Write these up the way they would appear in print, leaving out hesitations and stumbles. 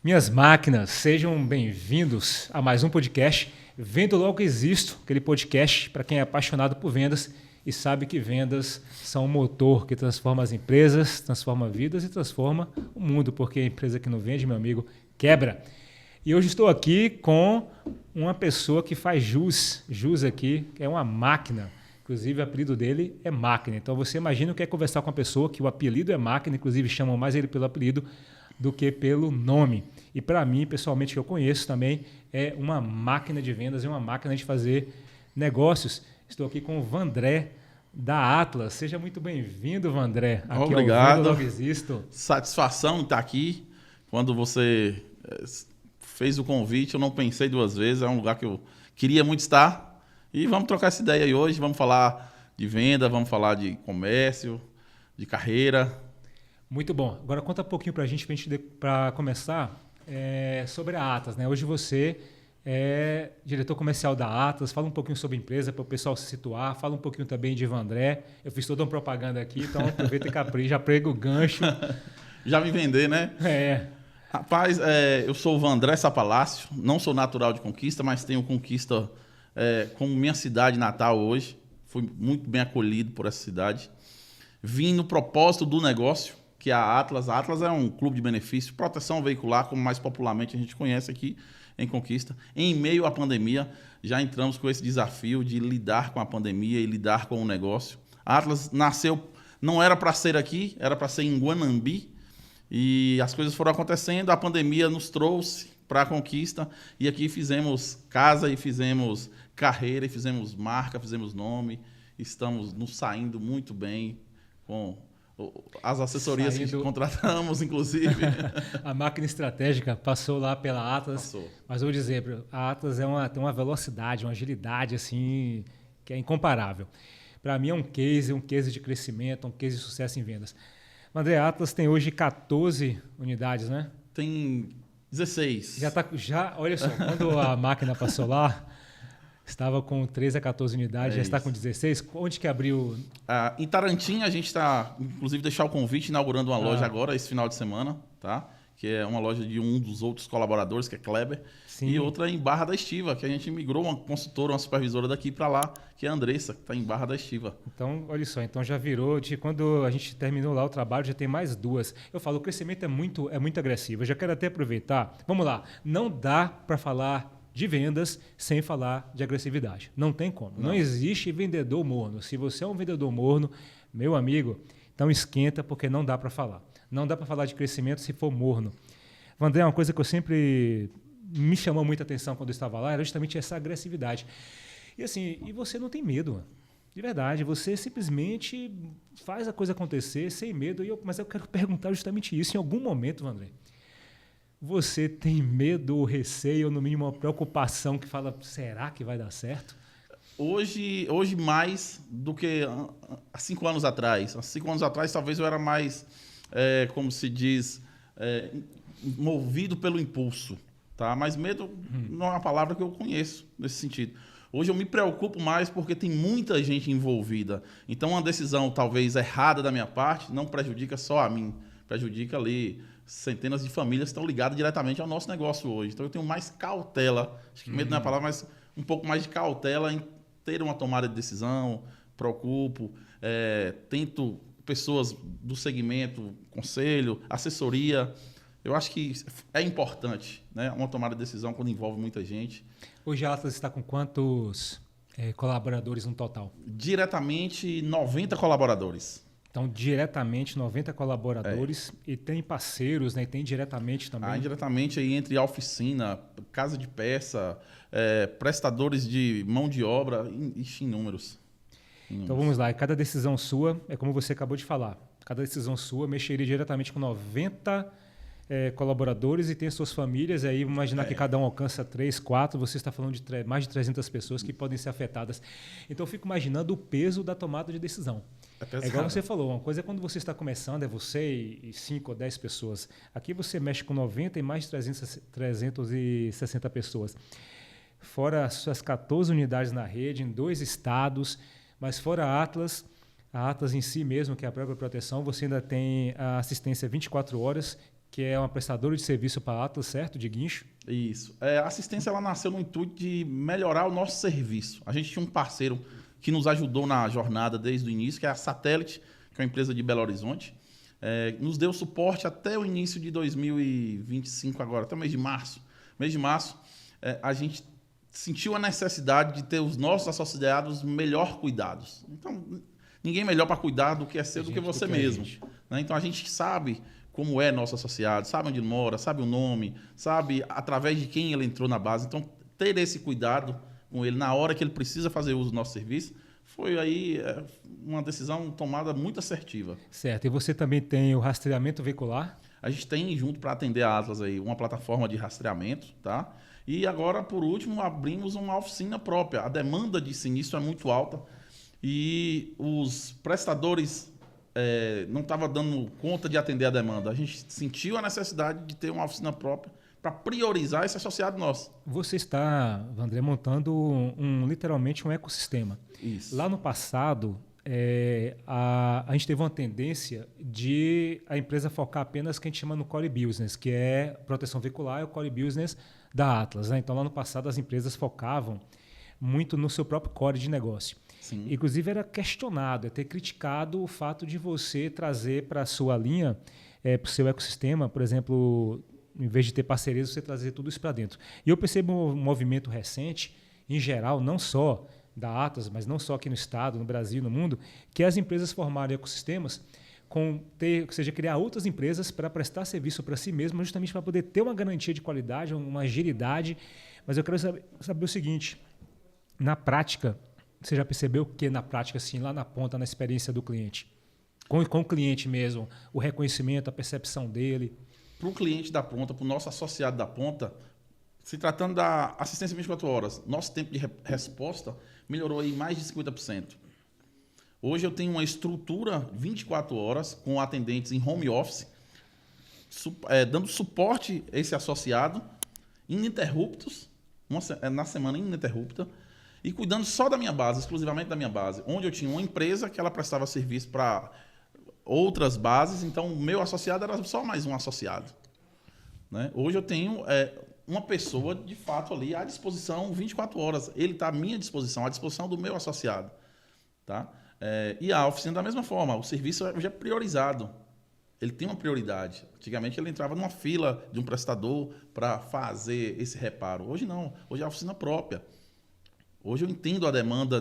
Minhas máquinas, sejam bem-vindos a mais um podcast. Vendo Logo Existo, aquele podcast para quem é apaixonado por vendas e sabe que vendas são um motor que transforma as empresas, transforma vidas e transforma o mundo, porque a empresa que não vende, meu amigo, quebra. E hoje estou aqui com uma pessoa que faz jus aqui, que é uma máquina. Inclusive, o apelido dele é Máquina. Então, você imagina o que é conversar com uma pessoa que o apelido é Máquina, inclusive chamam mais ele pelo apelido do que pelo nome. E para mim, pessoalmente, que eu conheço também, é uma máquina de vendas, é uma máquina de fazer negócios. Estou aqui com o Vandré, da Atlas. Seja muito bem-vindo, Vandré. Aqui Obrigado. Vendo Logo Existo. Satisfação estar aqui. Quando você fez o convite, eu não pensei duas vezes. É um lugar que eu queria muito estar. E vamos trocar essa ideia aí hoje. Vamos falar de venda, vamos falar de comércio, de carreira. Muito bom. Agora conta um pouquinho para a gente, para começar, sobre a Atlas, né? Hoje você é diretor comercial da Atlas. Fala um pouquinho sobre a empresa para o pessoal se situar. Fala um pouquinho também de Vandré. Eu fiz toda uma propaganda aqui, então aproveita e capricha, já prego o gancho. Já me vender, né? Rapaz, eu sou o Vandré Sapalácio. Não sou natural de Conquista, mas tenho Conquista como minha cidade natal hoje. Fui muito bem acolhido por essa cidade. Vim no propósito do negócio, que é a Atlas. A Atlas é um clube de benefício, proteção veicular, como mais popularmente a gente conhece aqui em Conquista. Em meio à pandemia, já entramos com esse desafio de lidar com a pandemia e lidar com o negócio. A Atlas nasceu, não era para ser aqui, era para ser em Guanambi. E as coisas foram acontecendo, a pandemia nos trouxe para a Conquista. E aqui fizemos casa e fizemos carreira, e fizemos marca, fizemos nome. Estamos nos saindo muito bem com as assessorias que contratamos, inclusive. A máquina estratégica passou lá pela Atlas. Passou. Mas eu vou dizer, a Atlas tem uma velocidade, uma agilidade assim, que é incomparável. Para mim é um case de crescimento, um case de sucesso em vendas. André, a Atlas tem hoje 14 unidades, né? Tem 16. Olha só, quando a máquina passou lá, estava com 13 a 14 unidades, já está com 16. Onde que abriu? Em Tarantim, a gente está, inclusive, deixar o convite, inaugurando uma loja agora, esse final de semana, tá? Que é uma loja de um dos outros colaboradores, que é Kleber. Sim. E outra em Barra da Estiva, que a gente migrou uma consultora, uma supervisora daqui para lá, que é a Andressa, que está em Barra da Estiva. Então, olha só, então já virou, quando a gente terminou lá o trabalho, já tem mais duas. Eu falo, o crescimento é muito agressivo. Eu já quero até aproveitar. Vamos lá, não dá para falar de vendas sem falar de agressividade. Não tem como. Não existe vendedor morno. Se você é um vendedor morno, meu amigo, então esquenta, porque não dá para falar. Não dá para falar de crescimento se for morno. Vandré, uma coisa que eu sempre me chamou muita atenção quando eu estava lá era justamente essa agressividade. E assim, você não tem medo, mano. De verdade, você simplesmente faz a coisa acontecer sem medo. Mas eu quero perguntar justamente isso. Em algum momento, Vandré, você tem medo ou receio, ou no mínimo uma preocupação que fala, será que vai dar certo? Hoje mais do que há 5 anos atrás. Há 5 anos atrás, talvez eu era mais, como se diz, movido pelo impulso. Tá? Mas medo não é uma palavra que eu conheço nesse sentido. Hoje eu me preocupo mais porque tem muita gente envolvida. Então, uma decisão talvez errada da minha parte não prejudica só a mim, prejudica ali centenas de famílias que estão ligadas diretamente ao nosso negócio hoje. Então, eu tenho mais cautela, acho que medo não é a palavra, mas um pouco mais de cautela em ter uma tomada de decisão, preocupo, tento pessoas do segmento, conselho, assessoria. Eu acho que é importante, né, uma tomada de decisão quando envolve muita gente. Hoje a Atlas está com quantos colaboradores no total? Diretamente, 90 colaboradores. Então, diretamente, 90 colaboradores. E tem parceiros, né? E tem diretamente também. Indiretamente aí entre a oficina, casa de peça, prestadores de mão de obra, em números. Então, vamos lá. Cada decisão sua, é como você acabou de falar, cada decisão sua mexeria diretamente com 90 colaboradores e tem suas famílias. Aí, imaginar que cada um alcança 3, 4, você está falando de mais de 300 pessoas que podem ser afetadas. Então, eu fico imaginando o peso da tomada de decisão. É igual você falou, uma coisa é quando você está começando, é você e 5 ou 10 pessoas. Aqui você mexe com 90 e mais de 360 pessoas. Fora as suas 14 unidades na rede, em 2 estados, mas fora a Atlas em si mesmo, que é a própria proteção, você ainda tem a assistência 24 horas, que é uma prestadora de serviço para a Atlas, certo? De guincho. Isso. A assistência ela nasceu no intuito de melhorar o nosso serviço. A gente tinha um parceiro que nos ajudou na jornada desde o início, que é a Satellite, que é uma empresa de Belo Horizonte. Nos deu suporte até o início de 2025 agora, até o mês de março. Mês de março, a gente sentiu a necessidade de ter os nossos associados melhor cuidados. Então, ninguém melhor para cuidar do que é seu do que você mesmo. Né? Então, a gente sabe como é nosso associado, sabe onde ele mora, sabe o nome, sabe através de quem ele entrou na base. Então, ter esse cuidado com ele na hora que ele precisa fazer uso do nosso serviço, foi aí uma decisão tomada muito assertiva. Certo. E você também tem o rastreamento veicular? A gente tem, junto para atender a Atlas, aí, uma plataforma de rastreamento, tá? E agora, por último, abrimos uma oficina própria. A demanda de sinistro é muito alta e os prestadores não estavam dando conta de atender a demanda. A gente sentiu a necessidade de ter uma oficina própria para priorizar esse associado nosso. Você está, Vandré, montando literalmente um ecossistema. Isso. Lá no passado, a gente teve uma tendência de a empresa focar apenas no que a gente chama no core business, que é proteção veicular, é o core business da Atlas. Né? Então, lá no passado, as empresas focavam muito no seu próprio core de negócio. Sim. Inclusive, era questionado, até criticado o fato de você trazer para a sua linha, para o seu ecossistema, por exemplo, em vez de ter parcerias, você trazer tudo isso para dentro. E eu percebo um movimento recente, em geral, não só da Atlas, mas não só aqui no estado, no Brasil, no mundo, que as empresas formarem ecossistemas, ou seja, criar outras empresas para prestar serviço para si mesmas, justamente para poder ter uma garantia de qualidade, uma agilidade. Mas eu quero saber o seguinte, na prática, você já percebeu que na prática, assim, lá na ponta, na experiência do cliente, com o cliente mesmo, o reconhecimento, a percepção dele? Para o cliente da ponta, para o nosso associado da ponta, se tratando da assistência 24 horas, nosso tempo de resposta melhorou aí mais de 50%. Hoje eu tenho uma estrutura 24 horas com atendentes em home office, dando suporte a esse associado ininterruptos, na semana ininterrupta, e cuidando só da minha base, exclusivamente da minha base, onde eu tinha uma empresa que ela prestava serviço para outras bases, então o meu associado era só mais um associado. Né? Hoje eu tenho uma pessoa, de fato, ali à disposição 24 horas. Ele está à minha disposição, à disposição do meu associado. Tá? E a oficina da mesma forma, o serviço já é priorizado. Ele tem uma prioridade. Antigamente ele entrava numa fila de um prestador para fazer esse reparo. Hoje não, hoje é a oficina própria. Hoje eu entendo a demanda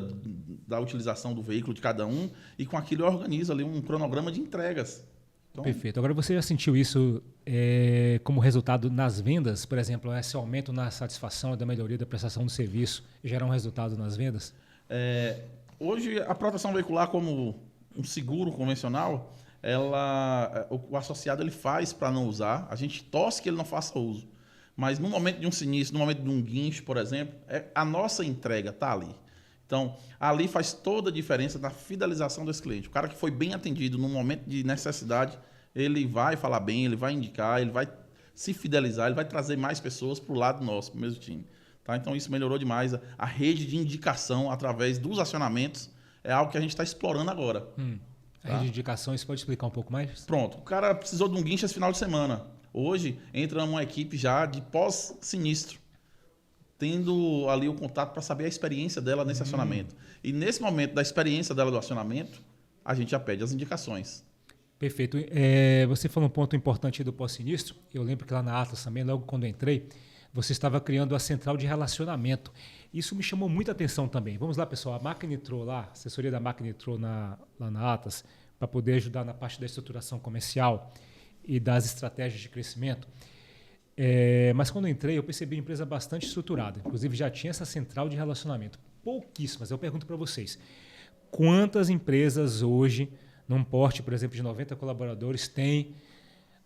da utilização do veículo de cada um e com aquilo eu organizo ali um cronograma de entregas. Então, perfeito. Agora, você já sentiu isso como resultado nas vendas? Por exemplo, esse aumento na satisfação e da melhoria da prestação do serviço gera um resultado nas vendas? Hoje, a proteção veicular, como um seguro convencional, o associado ele faz para não usar. A gente torce que ele não faça uso. Mas no momento de um sinistro, no momento de um guincho, por exemplo, a nossa entrega está ali. Então, ali faz toda a diferença na fidelização desse cliente. O cara que foi bem atendido no momento de necessidade, ele vai falar bem, ele vai indicar, ele vai se fidelizar, ele vai trazer mais pessoas para o lado nosso, para o mesmo time. Tá? Então, isso melhorou demais. A rede de indicação através dos acionamentos é algo que a gente está explorando agora. A rede de indicação, você pode explicar um pouco mais? Pronto. O cara precisou de um guincho esse final de semana. Hoje, entra uma equipe já de pós-sinistro, tendo ali o contato para saber a experiência dela nesse acionamento. E nesse momento da experiência dela do acionamento, a gente já pede as indicações. Perfeito. Você falou um ponto importante do pós-sinistro. Eu lembro que lá na Atlas também, logo quando eu entrei, você estava criando a central de relacionamento. Isso me chamou muita atenção também. Vamos lá, pessoal. A máquina entrou lá, a assessoria da máquina entrou lá na Atlas, para poder ajudar na parte da estruturação comercial e das estratégias de crescimento. Mas quando eu entrei, eu percebi uma empresa bastante estruturada. Inclusive, já tinha essa central de relacionamento. Pouquíssimas. Eu pergunto para vocês, quantas empresas hoje, num porte, por exemplo, de 90 colaboradores, têm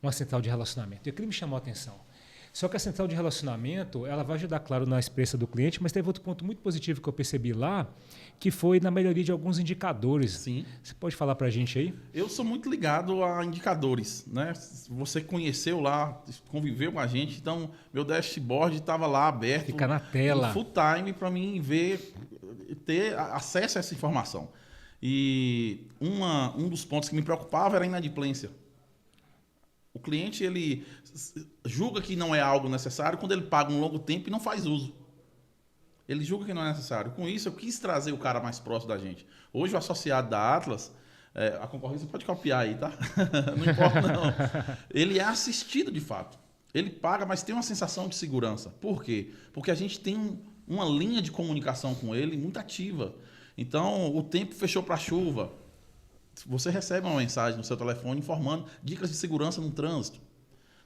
uma central de relacionamento? E aquilo me chamou a atenção. Só que a central de relacionamento, ela vai ajudar, claro, na experiência do cliente, mas teve outro ponto muito positivo que eu percebi lá, que foi na melhoria de alguns indicadores. Sim. Você pode falar para a gente aí? Eu sou muito ligado a indicadores, né? Você conheceu lá, conviveu com a gente, então meu dashboard estava lá aberto. Fica na tela. Full time para mim ver, ter acesso a essa informação. E um dos pontos que me preocupava era a inadimplência. O cliente, ele julga que não é algo necessário quando ele paga um longo tempo e não faz uso. Ele julga que não é necessário. Com isso, eu quis trazer o cara mais próximo da gente. Hoje, o associado da Atlas, a concorrência pode copiar aí, tá? Não importa, não. Ele é assistido de fato. Ele paga, mas tem uma sensação de segurança. Por quê? Porque a gente tem uma linha de comunicação com ele muito ativa. Então, o tempo fechou para a chuva. Você recebe uma mensagem no seu telefone informando dicas de segurança no trânsito.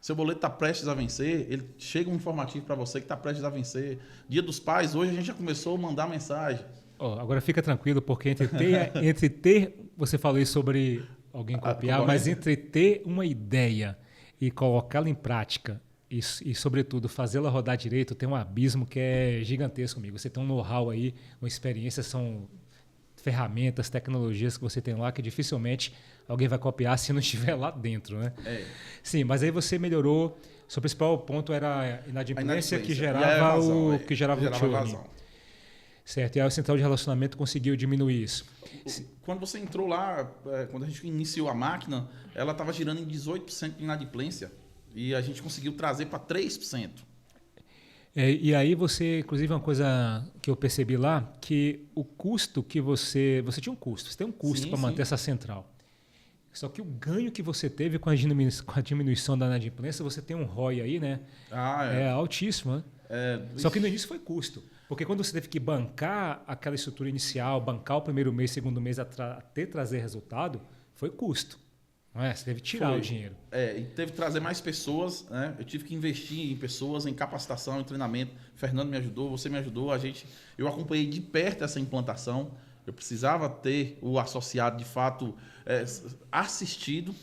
Seu boleto está prestes a vencer, ele chega um informativo para você que está prestes a vencer. Dia dos Pais, hoje a gente já começou a mandar mensagem. Agora fica tranquilo, porque entre ter, você falou isso sobre alguém copiar, mas entre ter uma ideia e colocá-la em prática e sobretudo, fazê-la rodar direito, tem um abismo que é gigantesco comigo. Você tem um know-how aí, uma experiência, são ferramentas, tecnologias que você tem lá que dificilmente alguém vai copiar se não estiver lá dentro, né? Sim, mas aí você melhorou. Seu principal ponto era a inadimplência que gerava o churn. Certo, e aí o central de relacionamento conseguiu diminuir isso. Quando você entrou lá, quando a gente iniciou a máquina, ela estava girando em 18% de inadimplência. E a gente conseguiu trazer para 3%. E aí você, inclusive, uma coisa que eu percebi lá, que o custo que você tinha um custo, você tem um custo para manter essa central. Só que o ganho que você teve com a diminuição da inadimplência, você tem um ROI aí, né? É altíssimo, né? Só que no início foi custo. Porque quando você teve que bancar aquela estrutura inicial, bancar o primeiro mês, segundo mês, até trazer resultado, foi custo. Não é? Você teve que tirar o dinheiro. E teve que trazer mais pessoas, né? Eu tive que investir em pessoas, em capacitação, em treinamento. Fernando me ajudou, você me ajudou. Eu acompanhei de perto essa implantação. Eu precisava ter o associado, de fato, assistido.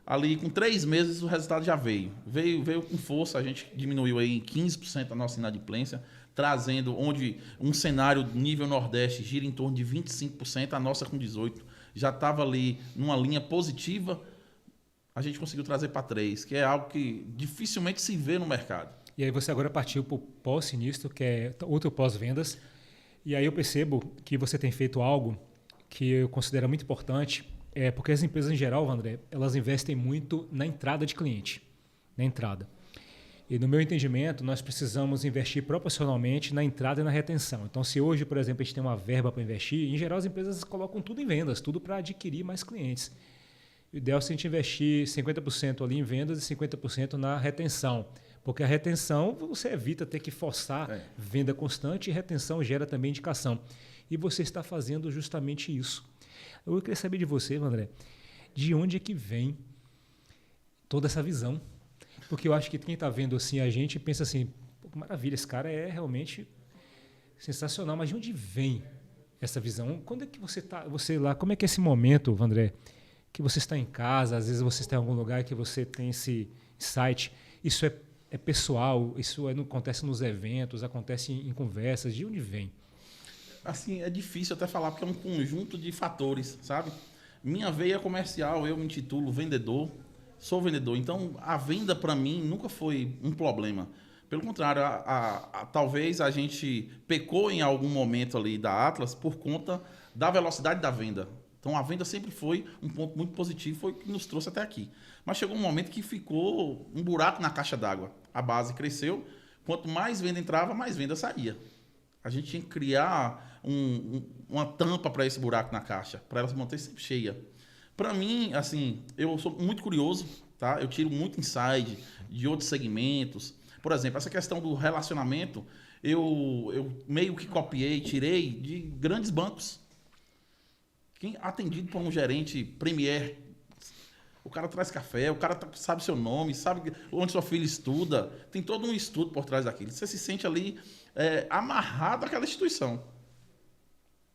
Ali, com 3 meses, o resultado já veio. Veio com força. A gente diminuiu aí em 15% a nossa inadimplência, trazendo onde um cenário nível Nordeste gira em torno de 25%, a nossa com 18%. Já estava ali numa linha positiva, a gente conseguiu trazer para 3%, que é algo que dificilmente se vê no mercado. E aí você agora partiu para o pós-sinistro, que é outro pós-vendas. E aí eu percebo que você tem feito algo que eu considero muito importante, porque as empresas em geral, André, elas investem muito na entrada de cliente, na entrada. E no meu entendimento, nós precisamos investir proporcionalmente na entrada e na retenção. Então, se hoje, por exemplo, a gente tem uma verba para investir, em geral as empresas colocam tudo em vendas, tudo para adquirir mais clientes. O ideal é a gente investir 50% ali em vendas e 50% na retenção. Porque a retenção, você evita ter que forçar venda constante e retenção gera também indicação. E você está fazendo justamente isso. Eu queria saber de você, André, de onde é que vem toda essa visão? Porque eu acho que quem está vendo assim a gente pensa assim, que maravilha, esse cara é realmente sensacional, mas de onde vem essa visão? Quando é que você lá, como é que é esse momento, André, que você está em casa, às vezes você está em algum lugar que você tem esse insight, isso é pessoal, isso não acontece nos eventos, acontece em conversas, de onde vem? Assim, é difícil até falar, porque é um conjunto de fatores, sabe? Minha veia comercial, eu me intitulo vendedor, sou vendedor, então a venda para mim nunca foi um problema. Pelo contrário, talvez a gente pecou em algum momento ali da Atlas por conta da velocidade da venda. Então a venda sempre foi um ponto muito positivo, foi o que nos trouxe até aqui. Mas chegou um momento que ficou um buraco na caixa d'água. A base cresceu, quanto mais venda entrava, mais venda saía. A gente tinha que criar uma tampa para esse buraco na caixa, para ela se manter sempre cheia. Para mim, assim, eu sou muito curioso, tá? Eu tiro muito insight de outros segmentos. Por exemplo, essa questão do relacionamento, eu meio que copiei, tirei de grandes bancos. Quem atendido por um gerente premier, o cara traz café, o cara sabe seu nome, sabe onde sua filha estuda, tem todo um estudo por trás daquilo. Você se sente ali amarrado àquela instituição,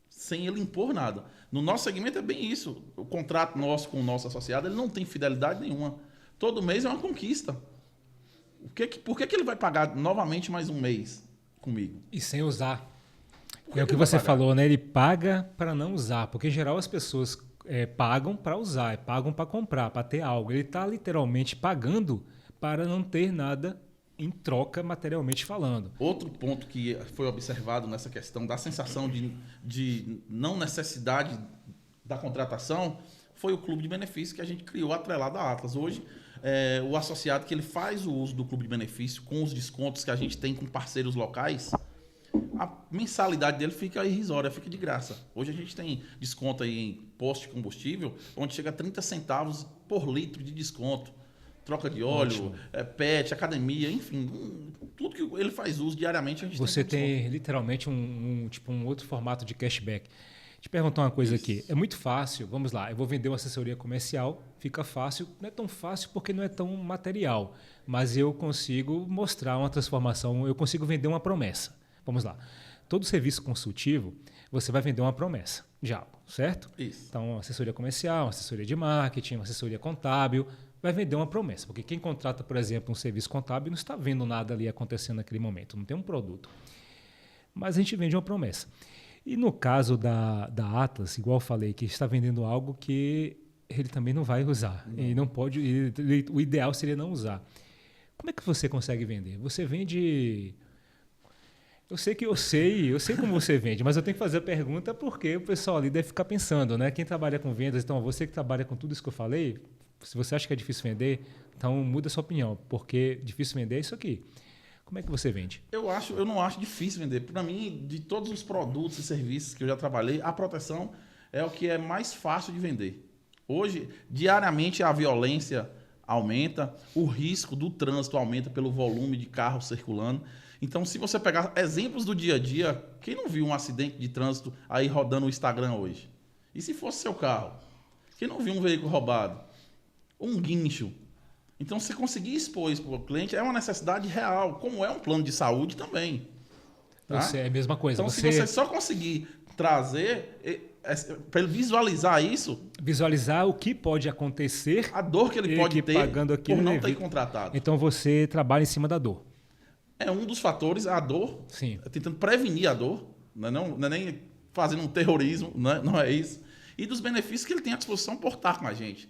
sem ele impor nada. No nosso segmento é bem isso. O contrato nosso com o nosso associado, ele não tem fidelidade nenhuma. Todo mês é uma conquista. Por que ele vai pagar novamente mais um mês comigo? E sem usar. É o que você falou, né? Ele paga para não usar. Porque, em geral, as pessoas pagam para usar, pagam para comprar, para ter algo. Ele está literalmente pagando para não ter nada em troca, materialmente falando. Outro ponto que foi observado nessa questão da sensação de não necessidade da contratação foi o clube de benefícios que a gente criou atrelado à Atlas. Hoje, o associado que ele faz o uso do clube de benefício com os descontos que a gente tem com parceiros locais, a mensalidade dele fica irrisória, fica de graça. Hoje a gente tem desconto aí em posto de combustível, onde chega a 30 centavos por litro de desconto. Troca de óleo, pet, academia, enfim, tudo que ele faz uso diariamente a gente Você tem literalmente um outro formato de cashback. Te perguntar uma coisa aqui. É muito fácil, vamos lá, eu vou vender uma assessoria comercial, fica fácil, não é tão fácil porque não é tão material, mas eu consigo mostrar uma transformação, eu consigo vender uma promessa. Vamos lá. Todo serviço consultivo, você vai vender uma promessa, já, certo? Isso. Então, assessoria comercial, assessoria de marketing, assessoria contábil, vai vender uma promessa. Porque quem contrata, por exemplo, um serviço contábil não está vendo nada ali acontecendo naquele momento, não tem um produto. Mas a gente vende uma promessa. E no caso da Atlas, igual eu falei, que está vendendo algo que ele também não vai usar. Não. E não pode. O ideal seria não usar. Como é que você consegue vender? Você vende. Eu sei como você vende, mas eu tenho que fazer a pergunta porque o pessoal ali deve ficar pensando, né? Quem trabalha com vendas, então você que trabalha com tudo isso que eu falei, se você acha que é difícil vender, então muda a sua opinião, porque difícil vender é isso aqui. Como é que você vende? Eu não acho difícil vender. Para mim, de todos os produtos e serviços que eu já trabalhei, a proteção é o que é mais fácil de vender. Hoje, diariamente, a violência aumenta, o risco do trânsito aumenta pelo volume de carros circulando. Então, se você pegar exemplos do dia a dia, quem não viu um acidente de trânsito aí rodando o Instagram hoje? E se fosse seu carro? Quem não viu um veículo roubado? Um guincho? Então, você conseguir expor isso para o cliente é uma necessidade real, como é um plano de saúde também. Tá? É a mesma coisa. Então, se você só conseguir trazer, para ele visualizar isso... Visualizar o que pode acontecer... A dor que ele pode ter por não ter contratado. Então, você trabalha em cima da dor. É um dos fatores, a dor. Sim. Tentando prevenir a dor. Não é nem fazendo um terrorismo, não é isso. E dos benefícios que ele tem à disposição por estar com a gente.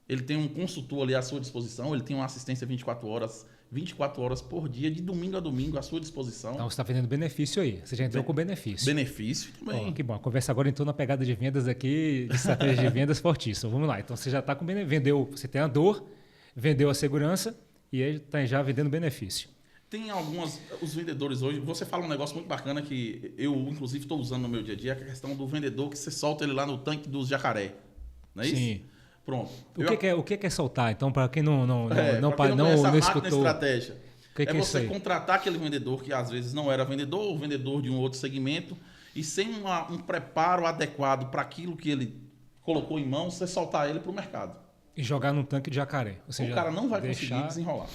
Ele tem um consultor ali à sua disposição, ele tem uma assistência 24 horas por dia, de domingo a domingo, à sua disposição. Então, você está vendendo benefício aí. Você já entrou com benefício. Benefício também. Que bom. A conversa agora entrou na pegada de vendas aqui, de estratégia de vendas fortíssima. Vamos lá. Então, você já está com benefício. Você tem a dor, vendeu a segurança e aí está já vendendo benefício. Tem os vendedores hoje, você fala um negócio muito bacana que eu, inclusive, estou usando no meu dia a dia, que é a questão do vendedor que você solta ele lá no tanque dos jacaré. Não é isso? Sim. Pronto. O que é soltar? Então, para quem não escutou... estratégia. Que você contratar aquele vendedor que às vezes não era vendedor, ou vendedor de um outro segmento, e sem um preparo adequado para aquilo que ele colocou em mão, você soltar ele para o mercado. E jogar num tanque de jacaré. Ou seja, o cara não vai conseguir desenrolar.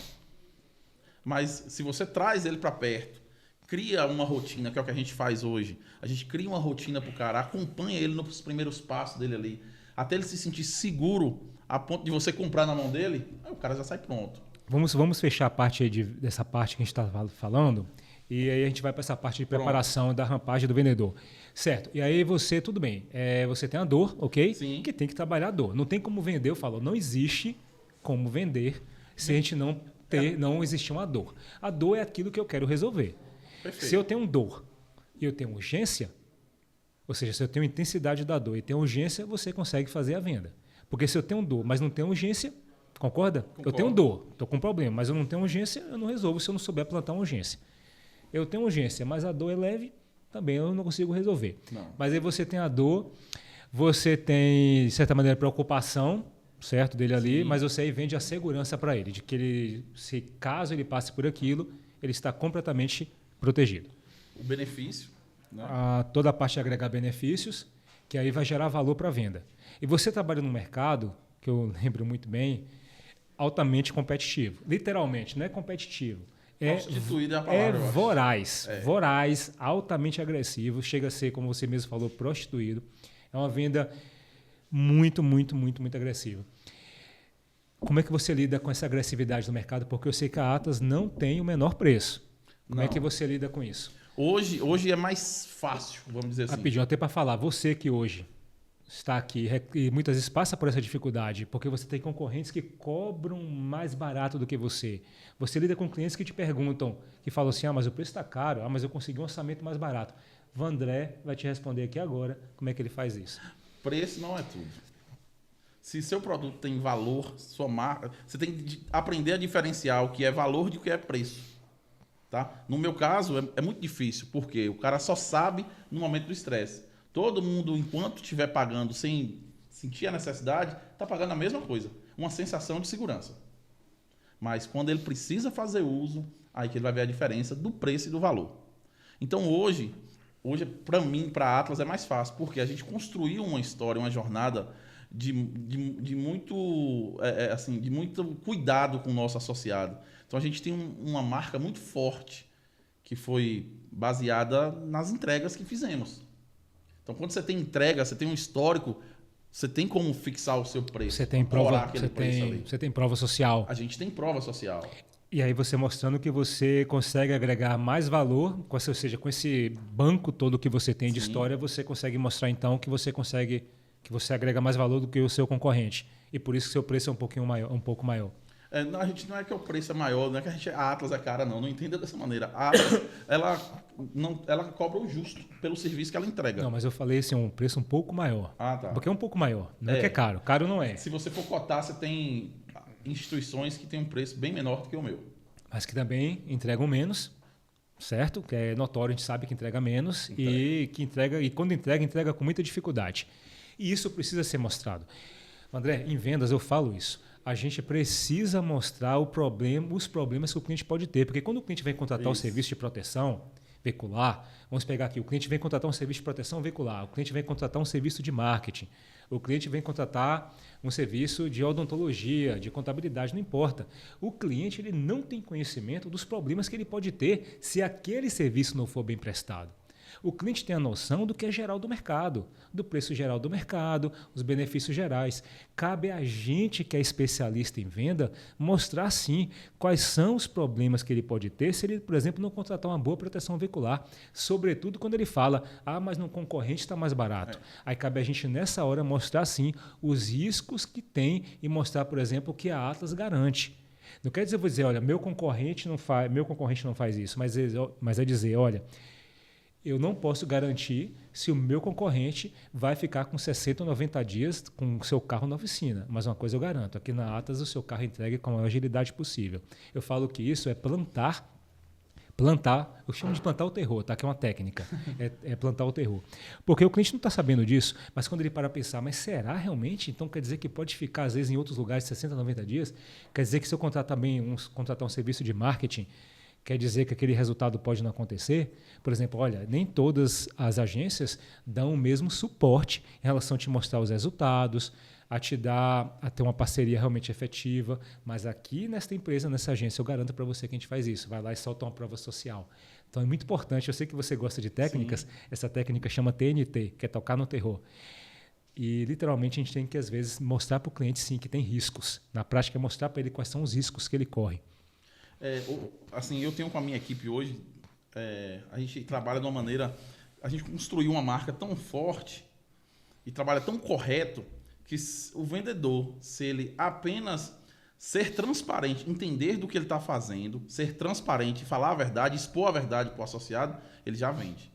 Mas se você traz ele para perto, cria uma rotina, que é o que a gente faz hoje. A gente cria uma rotina para o cara, acompanha ele nos primeiros passos dele ali, até ele se sentir seguro a ponto de você comprar na mão dele, aí o cara já sai pronto. Vamos fechar a parte aí dessa parte que a gente está falando e aí a gente vai para essa parte de preparação da rampagem do vendedor. Certo. E aí você, tudo bem, você tem a dor, ok? Sim. Que tem que trabalhar a dor. Não tem como vender, eu falo, não existe como vender se a gente não existir uma dor. A dor é aquilo que eu quero resolver. Perfeito. Se eu tenho dor e eu tenho urgência, ou seja, se eu tenho intensidade da dor e tenho urgência, você consegue fazer a venda. Porque se eu tenho dor, mas não tenho urgência, concorda? Concordo. Eu tenho dor, estou com problema, mas eu não tenho urgência, eu não resolvo se eu não souber plantar uma urgência. Eu tenho urgência, mas a dor é leve, também eu não consigo resolver. Não. Mas aí você tem a dor, você tem, de certa maneira, preocupação, certo, dele ali, Sim. mas você aí vende a segurança para ele, de que ele, se caso ele passe por aquilo, ele está completamente protegido. O benefício, né? Toda a parte de agregar benefícios, que aí vai gerar valor para a venda. E você trabalha num mercado, que eu lembro muito bem, altamente competitivo. Literalmente, não é competitivo. Prostituído é a palavra, é voraz. Voraz, altamente agressivo, chega a ser, como você mesmo falou, prostituído. É uma venda muito, muito, muito, muito agressiva. Como é que você lida com essa agressividade no mercado? Porque eu sei que a Atlas não tem o menor preço. Como é que você lida com isso? Hoje é mais fácil, vamos dizer assim. Rapidinho, até para falar, você que hoje está aqui e muitas vezes passa por essa dificuldade, porque você tem concorrentes que cobram mais barato do que você. Você lida com clientes que te perguntam, que falam assim, mas o preço está caro, mas eu consegui um orçamento mais barato. Vandré vai te responder aqui agora como é que ele faz isso. Preço não é tudo. Se seu produto tem valor, sua marca, você tem que aprender a diferenciar o que é valor de o que é preço. Tá? No meu caso, é muito difícil, porque o cara só sabe no momento do estresse. Todo mundo, enquanto estiver pagando sem sentir a necessidade, está pagando a mesma coisa. Uma sensação de segurança. Mas quando ele precisa fazer uso, aí que ele vai ver a diferença do preço e do valor. Então hoje para mim, para a Atlas, é mais fácil, porque a gente construiu uma história, uma jornada de muito, de muito cuidado com o nosso associado. Então a gente tem uma marca muito forte, que foi baseada nas entregas que fizemos. Então quando você tem entrega, você tem um histórico, você tem como fixar o seu preço. Você tem prova, você tem prova social. A gente tem prova social. E aí você mostrando que você consegue agregar mais valor, ou seja, com esse banco todo que você tem de história, você consegue mostrar então que você agrega mais valor do que o seu concorrente. E por isso que seu preço é um pouco maior. Não, a gente não é que o preço é maior, não é que a Atlas é cara, não entenda dessa maneira. A Atlas, ela cobra o justo pelo serviço que ela entrega. Não, mas eu falei assim, um preço um pouco maior. Ah, tá. Porque é um pouco maior, não é que é caro. Caro não é. Se você for cotar, você tem instituições que têm um preço bem menor do que o meu. Mas que também entregam menos, certo? Que é notório, a gente sabe que entrega menos e quando entrega com muita dificuldade. E isso precisa ser mostrado. André, em vendas eu falo isso. A gente precisa mostrar os problemas que o cliente pode ter. Porque quando o cliente vem contratar o serviço de proteção veicular, vamos pegar aqui, o cliente vem contratar um serviço de proteção veicular, o cliente vem contratar um serviço de marketing, o cliente vem contratar um serviço de odontologia, de contabilidade, não importa. O cliente ele não tem conhecimento dos problemas que ele pode ter se aquele serviço não for bem prestado. O cliente tem a noção do que é geral do mercado, do preço geral do mercado, os benefícios gerais. Cabe a gente que é especialista em venda mostrar sim quais são os problemas que ele pode ter se ele, por exemplo, não contratar uma boa proteção veicular. Sobretudo quando ele fala, mas no concorrente está mais barato. Aí cabe a gente nessa hora mostrar sim os riscos que tem e mostrar, por exemplo, o que a Atlas garante. Não quer dizer, eu vou dizer, olha, meu concorrente não faz isso, mas é dizer, olha, eu não posso garantir se o meu concorrente vai ficar com 60 ou 90 dias com o seu carro na oficina. Mas uma coisa eu garanto, aqui na Atlas o seu carro entregue com a maior agilidade possível. Eu falo que isso é plantar, eu chamo de plantar o terror, tá? Que é uma técnica, é plantar o terror. Porque o cliente não está sabendo disso, mas quando ele para pensar, mas será realmente? Então quer dizer que pode ficar, às vezes, em outros lugares 60, 90 dias? Quer dizer que se eu contratar um serviço de marketing, quer dizer que aquele resultado pode não acontecer? Por exemplo, olha, nem todas as agências dão o mesmo suporte em relação a te mostrar os resultados, a ter uma parceria realmente efetiva, mas aqui nesta empresa, nessa agência, eu garanto para você que a gente faz isso, vai lá e solta uma prova social. Então é muito importante, eu sei que você gosta de técnicas, sim. Essa técnica chama TNT, que é tocar no terror. E literalmente a gente tem que às vezes mostrar para o cliente sim que tem riscos. Na prática é mostrar para ele quais são os riscos que ele corre. Assim, eu tenho com a minha equipe hoje, a gente trabalha de uma maneira, a gente construiu uma marca tão forte e trabalha tão correto que o vendedor, se ele apenas ser transparente, entender do que ele está fazendo, ser transparente, falar a verdade, expor a verdade para o associado, ele já vende.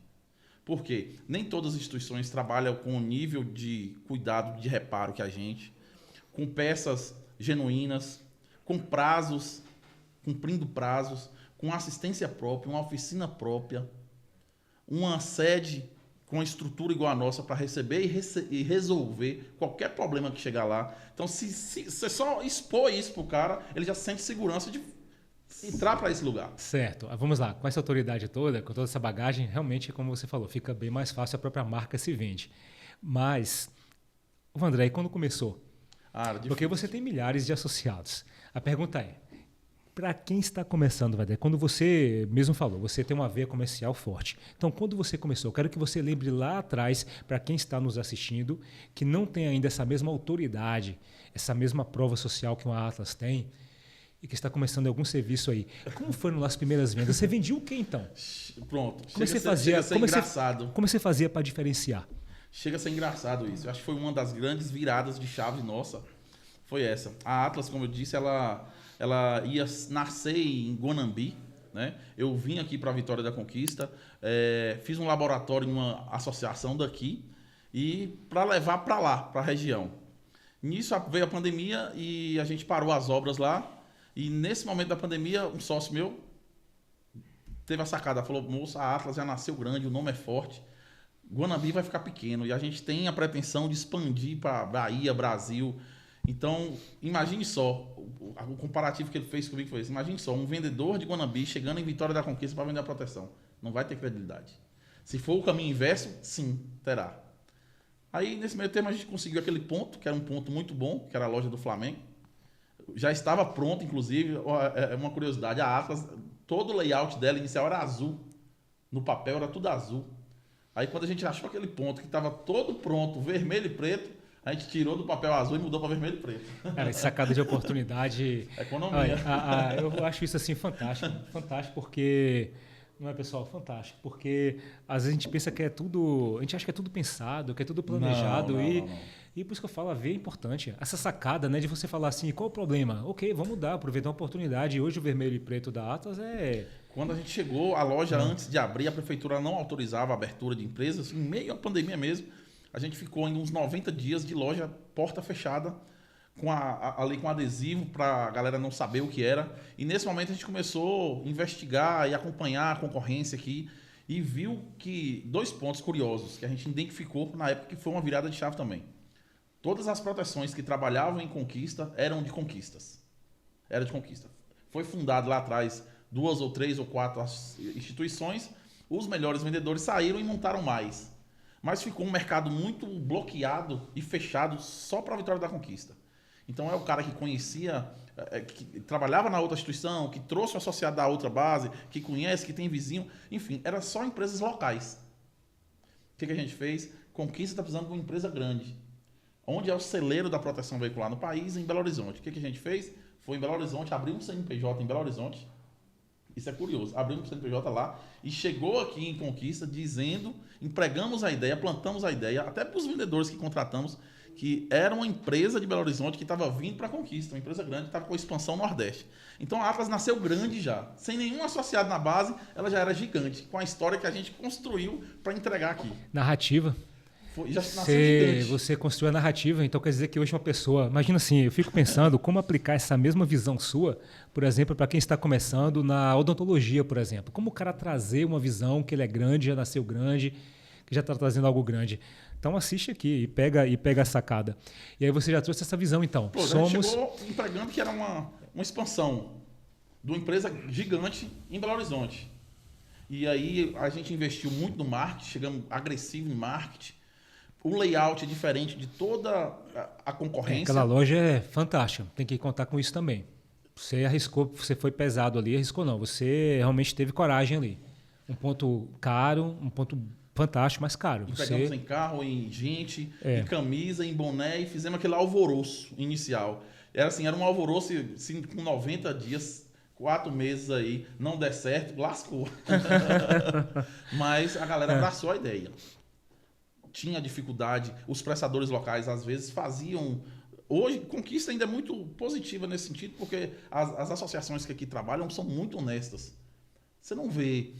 Por quê? Nem todas as instituições trabalham com o nível de cuidado, de reparo que a gente, com peças genuínas, com prazos, cumprindo prazos, com assistência própria, uma oficina própria, uma sede com uma estrutura igual a nossa para receber e resolver qualquer problema que chegar lá. Então, se você só expor isso para o cara, ele já sente segurança de entrar para esse lugar. Certo. Vamos lá. Com essa autoridade toda, com toda essa bagagem, realmente, como você falou, fica bem mais fácil, a própria marca se vende. Mas, o André, e quando começou? Porque você tem milhares de associados. A pergunta é, para quem está começando, Vadé, quando você mesmo falou, você tem uma veia comercial forte. Então, quando você começou, eu quero que você lembre lá atrás, para quem está nos assistindo, que não tem ainda essa mesma autoridade, essa mesma prova social que uma Atlas tem, e que está começando algum serviço aí. Como foram lá as primeiras vendas? Você vendia o quê, então? Pronto. Como você fazia para diferenciar? Chega a ser engraçado isso. Eu acho que foi uma das grandes viradas de chave nossa. Foi essa. A Atlas, como eu disse, ela ia nascer em Guanambi, né? Eu vim aqui para a Vitória da Conquista, fiz um laboratório em uma associação daqui e para levar para lá, para a região. Nisso veio a pandemia e a gente parou as obras lá. E nesse momento da pandemia, um sócio meu teve a sacada, falou, moço, a Atlas já nasceu grande, o nome é forte, Guanambi vai ficar pequeno e a gente tem a pretensão de expandir para Bahia, Brasil. Então, imagine só, o comparativo que ele fez comigo foi esse, imagine só, um vendedor de Guanambi chegando em Vitória da Conquista para vender a proteção. Não vai ter credibilidade. Se for o caminho inverso, sim, terá. Aí, nesse meio tempo, a gente conseguiu aquele ponto, que era um ponto muito bom, que era a loja do Flamengo. Já estava pronto, inclusive, é uma curiosidade, a Atlas, todo o layout dela inicial era azul. No papel era tudo azul. Aí quando a gente achou aquele ponto que estava todo pronto, vermelho e preto, a gente tirou do papel azul e mudou para vermelho e preto. Cara, sacada de oportunidade. Economia. Eu acho isso assim fantástico. Fantástico porque... Não é, pessoal? Fantástico. Porque às vezes a gente pensa que é tudo... A gente acha que é tudo pensado, que é tudo planejado. Não. E por isso que eu falo, a ver é importante. Essa sacada, né, de você falar assim, qual o problema? Ok, vamos mudar, aproveitar a oportunidade. E hoje o vermelho e preto da Atlas é... Quando a gente chegou, a loja, antes de abrir, a prefeitura não autorizava a abertura de empresas. Em meio à pandemia mesmo, a gente ficou em uns 90 dias de loja porta fechada, ali com adesivo para a galera não saber o que era. E nesse momento a gente começou a investigar e acompanhar a concorrência aqui e viu que 2 pontos curiosos que a gente identificou na época que foi uma virada de chave também. Todas as proteções que trabalhavam em conquista eram de conquistas. Era de conquista. Foi fundado lá atrás 2 ou 3 ou 4 instituições. Os melhores vendedores saíram e montaram mais. Mas ficou um mercado muito bloqueado e fechado só para a Vitória da Conquista. Então é o cara que conhecia, que trabalhava na outra instituição, que trouxe o associado da outra base, que conhece, que tem vizinho. Enfim, era só empresas locais. O que a gente fez? Conquista está precisando de uma empresa grande. Onde é o celeiro da proteção veicular no país? Em Belo Horizonte. O que a gente fez? Foi em Belo Horizonte, abriu um CNPJ em Belo Horizonte. Isso é curioso. Abriu um CNPJ lá e chegou aqui em Conquista dizendo, empregamos a ideia, plantamos a ideia, até para os vendedores que contratamos, que era uma empresa de Belo Horizonte que estava vindo para a Conquista, uma empresa grande que estava com expansão no Nordeste. Então a Atlas nasceu grande já, sem nenhum associado na base, ela já era gigante, com a história que a gente construiu para entregar aqui. Narrativa. Já nasceu gigante. Você construiu a narrativa, então quer dizer que hoje uma pessoa... Imagina assim, eu fico pensando como aplicar essa mesma visão sua, por exemplo, para quem está começando na odontologia, por exemplo. Como o cara trazer uma visão que ele é grande, já nasceu grande, que já está trazendo algo grande. Então assiste aqui e pega a sacada. E aí você já trouxe essa visão, então. Pô, a gente chegou entregando que era uma expansão de uma empresa gigante em Belo Horizonte. E aí a gente investiu muito no marketing, chegamos agressivo em marketing. Um layout diferente de toda a concorrência. Aquela loja é fantástica, tem que contar com isso também. Você arriscou, você foi pesado ali, arriscou não. Você realmente teve coragem ali. Um ponto caro, um ponto fantástico, mas caro. Pegamos em carro, em gente, em camisa, em boné e fizemos aquele alvoroço inicial. Era um alvoroço assim, com 90 dias, 4 meses aí, não der certo, lascou. Mas a galera abraçou a ideia. Tinha dificuldade, os prestadores locais às vezes faziam... Hoje, Conquista ainda é muito positiva nesse sentido, porque as associações que aqui trabalham são muito honestas. Você não vê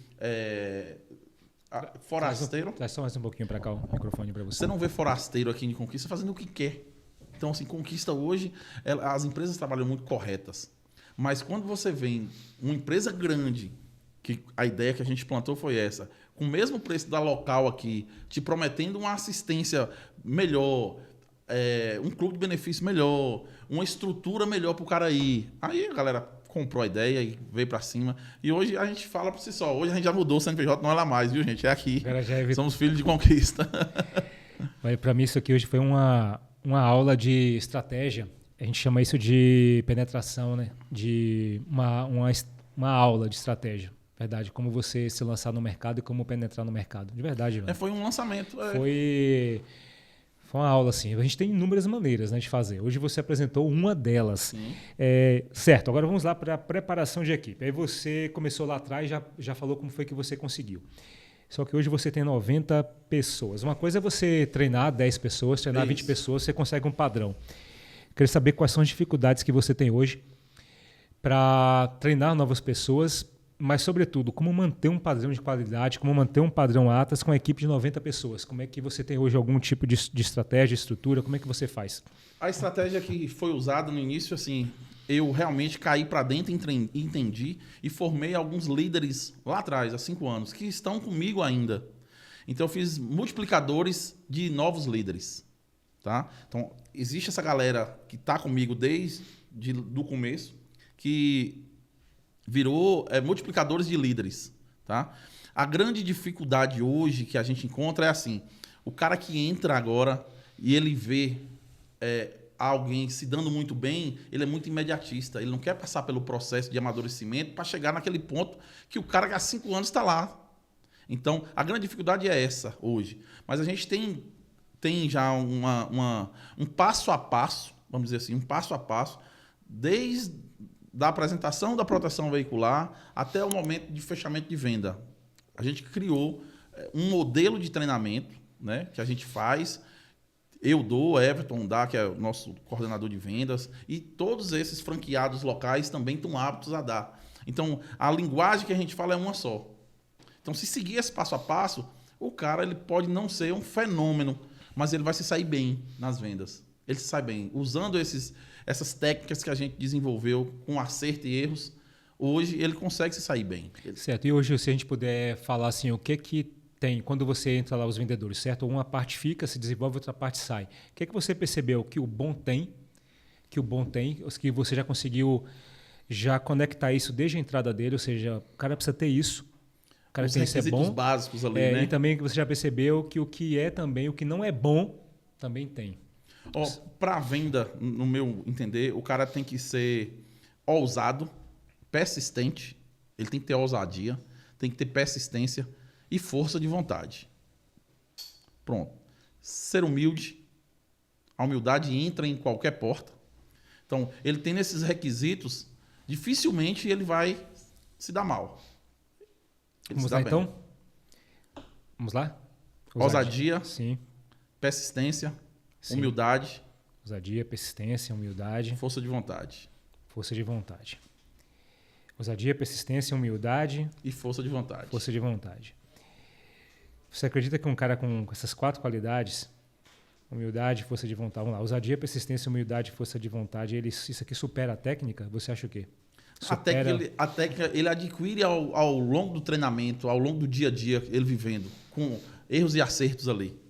forasteiro... Traz só mais um pouquinho para cá o microfone para você. Você não vê forasteiro aqui em Conquista fazendo o que quer. Então, assim, Conquista hoje, as empresas trabalham muito corretas. Mas quando você vê uma empresa grande, que a ideia que a gente plantou foi essa, com o mesmo preço da local aqui, te prometendo uma assistência melhor, um clube de benefício melhor, uma estrutura melhor para o cara ir. Aí a galera comprou a ideia e veio para cima. E hoje a gente fala por si só. Hoje a gente já mudou o CNPJ, não é lá mais, viu, gente? É aqui. Somos filhos de Conquista. Para mim, isso aqui hoje foi uma aula de estratégia. A gente chama isso de penetração, né? De uma aula de estratégia. Verdade, como você se lançar no mercado e como penetrar no mercado. De verdade, velho. Foi um lançamento. Foi uma aula, assim. A gente tem inúmeras maneiras, né, de fazer. Hoje você apresentou uma delas. Certo, agora vamos lá para a preparação de equipe. Aí você começou lá atrás, já falou como foi que você conseguiu. Só que hoje você tem 90 pessoas. Uma coisa é você treinar 10 pessoas, treinar 20 pessoas, você consegue um padrão. Queria saber quais são as dificuldades que você tem hoje para treinar novas pessoas mas, sobretudo, como manter um padrão de qualidade, como manter um padrão Atlas com uma equipe de 90 pessoas? Como é que você tem hoje algum tipo de estratégia, estrutura? Como é que você faz? A estratégia que foi usada no início, assim, eu realmente caí para dentro, entendi e formei alguns líderes lá atrás, há 5 anos, que estão comigo ainda. Então, eu fiz multiplicadores de novos líderes. Tá? Então, existe essa galera que está comigo desde o começo, que virou multiplicadores de líderes. Tá? A grande dificuldade hoje que a gente encontra é assim, o cara que entra agora e ele vê alguém se dando muito bem, ele é muito imediatista, ele não quer passar pelo processo de amadurecimento para chegar naquele ponto que o cara que há 5 anos está lá. Então, a grande dificuldade é essa hoje. Mas a gente tem já um passo a passo, vamos dizer assim, um passo a passo, desde a apresentação da proteção veicular até o momento de fechamento de venda. A gente criou um modelo de treinamento, né, que a gente faz, eu dou, Everton dá, que é o nosso coordenador de vendas, e todos esses franqueados locais também estão aptos a dar. Então, a linguagem que a gente fala é uma só. Então, se seguir esse passo a passo, o cara ele pode não ser um fenômeno, mas ele vai se sair bem nas vendas. Ele se sai bem. Usando essas técnicas que a gente desenvolveu com acerto e erros, hoje ele consegue se sair bem. Certo. E hoje, se a gente puder falar assim, o que tem quando você entra lá os vendedores, certo? Uma parte fica, se desenvolve, outra parte sai. O que você percebeu que o bom tem, que você já conseguiu conectar isso desde a entrada dele, ou seja, o cara precisa ter isso. O cara tem que ser bom. Básicos ali, né? E também que você já percebeu que o que é também, o que não é bom, também tem. Para venda, no meu entender, o cara tem que ser ousado, persistente, ele tem que ter ousadia, tem que ter persistência e força de vontade. Pronto. Ser humilde, a humildade entra em qualquer porta. Então, ele tem esses requisitos, dificilmente ele vai se dar mal. Vamos lá, então? Vamos lá? Ousadia, sim. Persistência, sim. Humildade. Ousadia, persistência, humildade. Força de vontade. Força de vontade. Ousadia, persistência, humildade. E força de vontade. Força de vontade. Você acredita que um cara com essas 4 qualidades, humildade, força de vontade, vamos lá, ousadia, persistência, humildade, força de vontade, isso aqui supera a técnica? Você acha o quê? A técnica ele adquire ao longo do treinamento, ao longo do dia a dia, ele vivendo, com erros e acertos ali.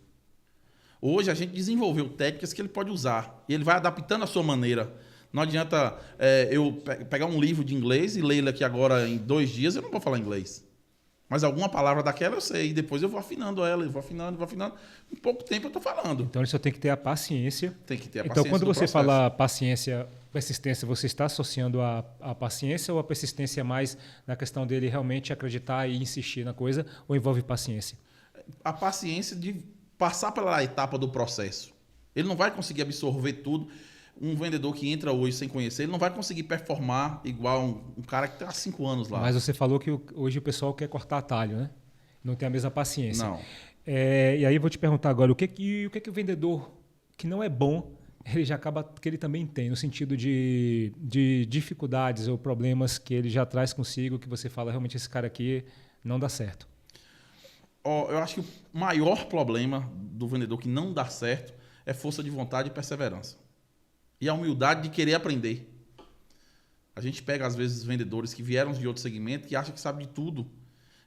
Hoje a gente desenvolveu técnicas que ele pode usar e ele vai adaptando à sua maneira. Não adianta eu pegar um livro de inglês e ler ele aqui agora em 2 dias, eu não vou falar inglês. Mas alguma palavra daquela eu sei, e depois eu vou afinando ela, vou afinando. Em pouco tempo eu estou falando. Então, ele só tem que ter a paciência. Tem que ter a paciência. Então, quando você processo. fala paciência, persistência, você está associando a paciência ou a persistência mais na questão dele realmente acreditar e insistir na coisa, ou envolve paciência? A paciência de passar pela etapa do processo. Ele não vai conseguir absorver tudo. Um vendedor que entra hoje sem conhecer, ele não vai conseguir performar igual um cara que está há 5 anos lá. Mas você falou que hoje o pessoal quer cortar atalho, né? Não tem a mesma paciência. Não. E aí eu vou te perguntar agora, o que o vendedor que não é bom, ele já acaba que ele também tem, no sentido de dificuldades ou problemas que ele já traz consigo, que você fala, realmente esse cara aqui não dá certo? Eu acho que o maior problema do vendedor que não dá certo é força de vontade e perseverança. E a humildade de querer aprender. A gente pega, às vezes, vendedores que vieram de outro segmento que acham que sabe de tudo.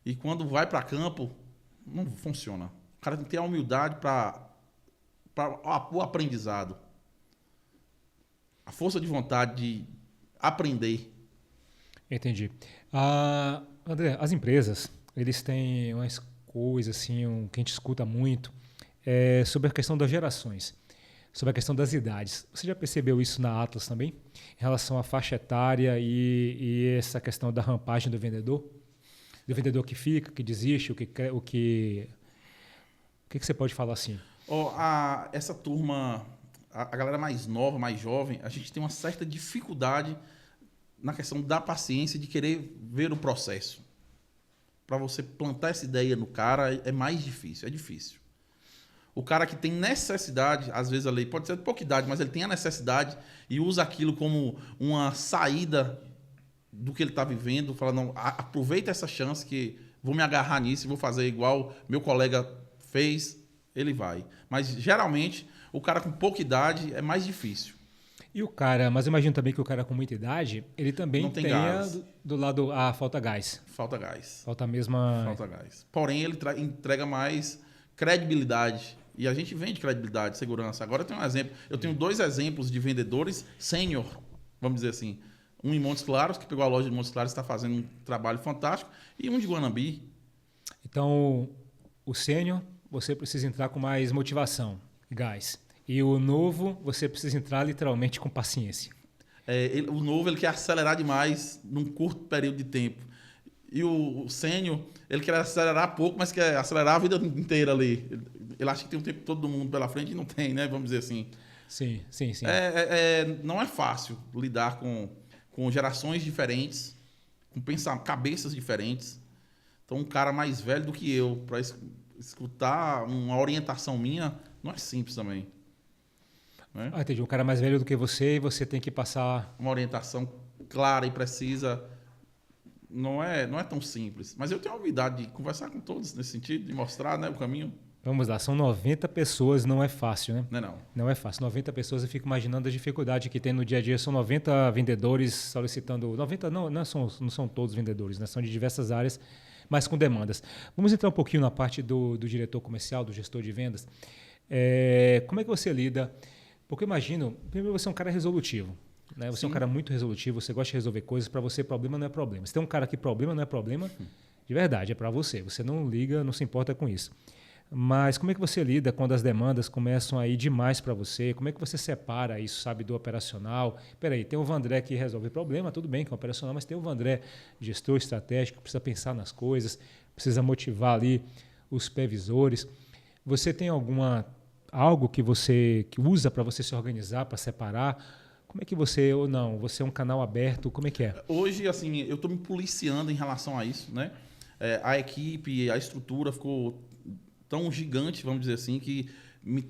E quando vai para campo, não funciona. O cara tem que ter a humildade para o aprendizado. A força de vontade de aprender. Entendi. André, as empresas, eles têm umas coisas assim, que a gente escuta muito, sobre a questão das gerações. Sobre a questão das idades. Você já percebeu isso na Atlas também? Em relação à faixa etária e essa questão da rampagem do vendedor? Do vendedor que fica, que desiste, o que você pode falar assim? Essa turma, a galera mais nova, mais jovem, a gente tem uma certa dificuldade na questão da paciência de querer ver o processo. Para você plantar essa ideia no cara é mais difícil, é difícil. O cara que tem necessidade, às vezes ali, pode ser de pouca idade, mas ele tem a necessidade e usa aquilo como uma saída do que ele está vivendo, fala, não, aproveita essa chance que vou me agarrar nisso e vou fazer igual meu colega fez, ele vai. Mas, geralmente, o cara com pouca idade é mais difícil. E o cara, mas eu imagino também que o cara com muita idade, ele também tenha do lado, falta gás. Falta gás. Falta a mesma... Falta gás. Porém, ele entrega mais credibilidade. E a gente vende credibilidade, segurança. Agora eu tenho um exemplo. Eu tenho 2 exemplos de vendedores sênior, vamos dizer assim. Um em Montes Claros, que pegou a loja de Montes Claros e está fazendo um trabalho fantástico. E um de Guanambi. Então, o sênior, você precisa entrar com mais motivação, gás. E o novo, você precisa entrar literalmente com paciência. O novo, ele quer acelerar demais num curto período de tempo. E o sênior, ele quer acelerar pouco, mas quer acelerar a vida inteira ali. Ele acha que tem um tempo todo mundo pela frente e não tem, né? Vamos dizer assim. Sim. Não é fácil lidar com gerações diferentes, com cabeças diferentes. Então, um cara mais velho do que eu, para escutar uma orientação minha, não é simples também. Né? Entendi. Um cara mais velho do que você e você tem que passar... Uma orientação clara e precisa. Não é tão simples. Mas eu tenho a habilidade de conversar com todos nesse sentido, de mostrar, né, o caminho. Vamos lá, são 90 pessoas, não é fácil, né? Não. Não é fácil. 90 pessoas, eu fico imaginando a dificuldade que tem no dia a dia. São 90 vendedores solicitando... 90 não são todos vendedores, né? São de diversas áreas, mas com demandas. Vamos entrar um pouquinho na parte do diretor comercial, do gestor de vendas. Como é que você lida... Porque eu imagino, primeiro você é um cara resolutivo, né? Você é um cara muito resolutivo, você gosta de resolver coisas, para você problema não é problema. Se tem um cara que problema não é problema, de verdade, é para você. Você não liga, não se importa com isso. Mas como é que você lida quando as demandas começam a ir demais para você? Como é que você separa isso, sabe, do operacional? Peraí, tem o Vandré que resolve problema, tudo bem que é operacional, mas tem o Vandré, gestor estratégico, precisa pensar nas coisas, precisa motivar ali os supervisores. Você tem algo que você usa para você se organizar, para separar? Como é que você, ou não, você é um canal aberto, como é que é? Hoje, assim, eu estou me policiando em relação a isso, né? A equipe, a estrutura ficou tão gigante, vamos dizer assim, que me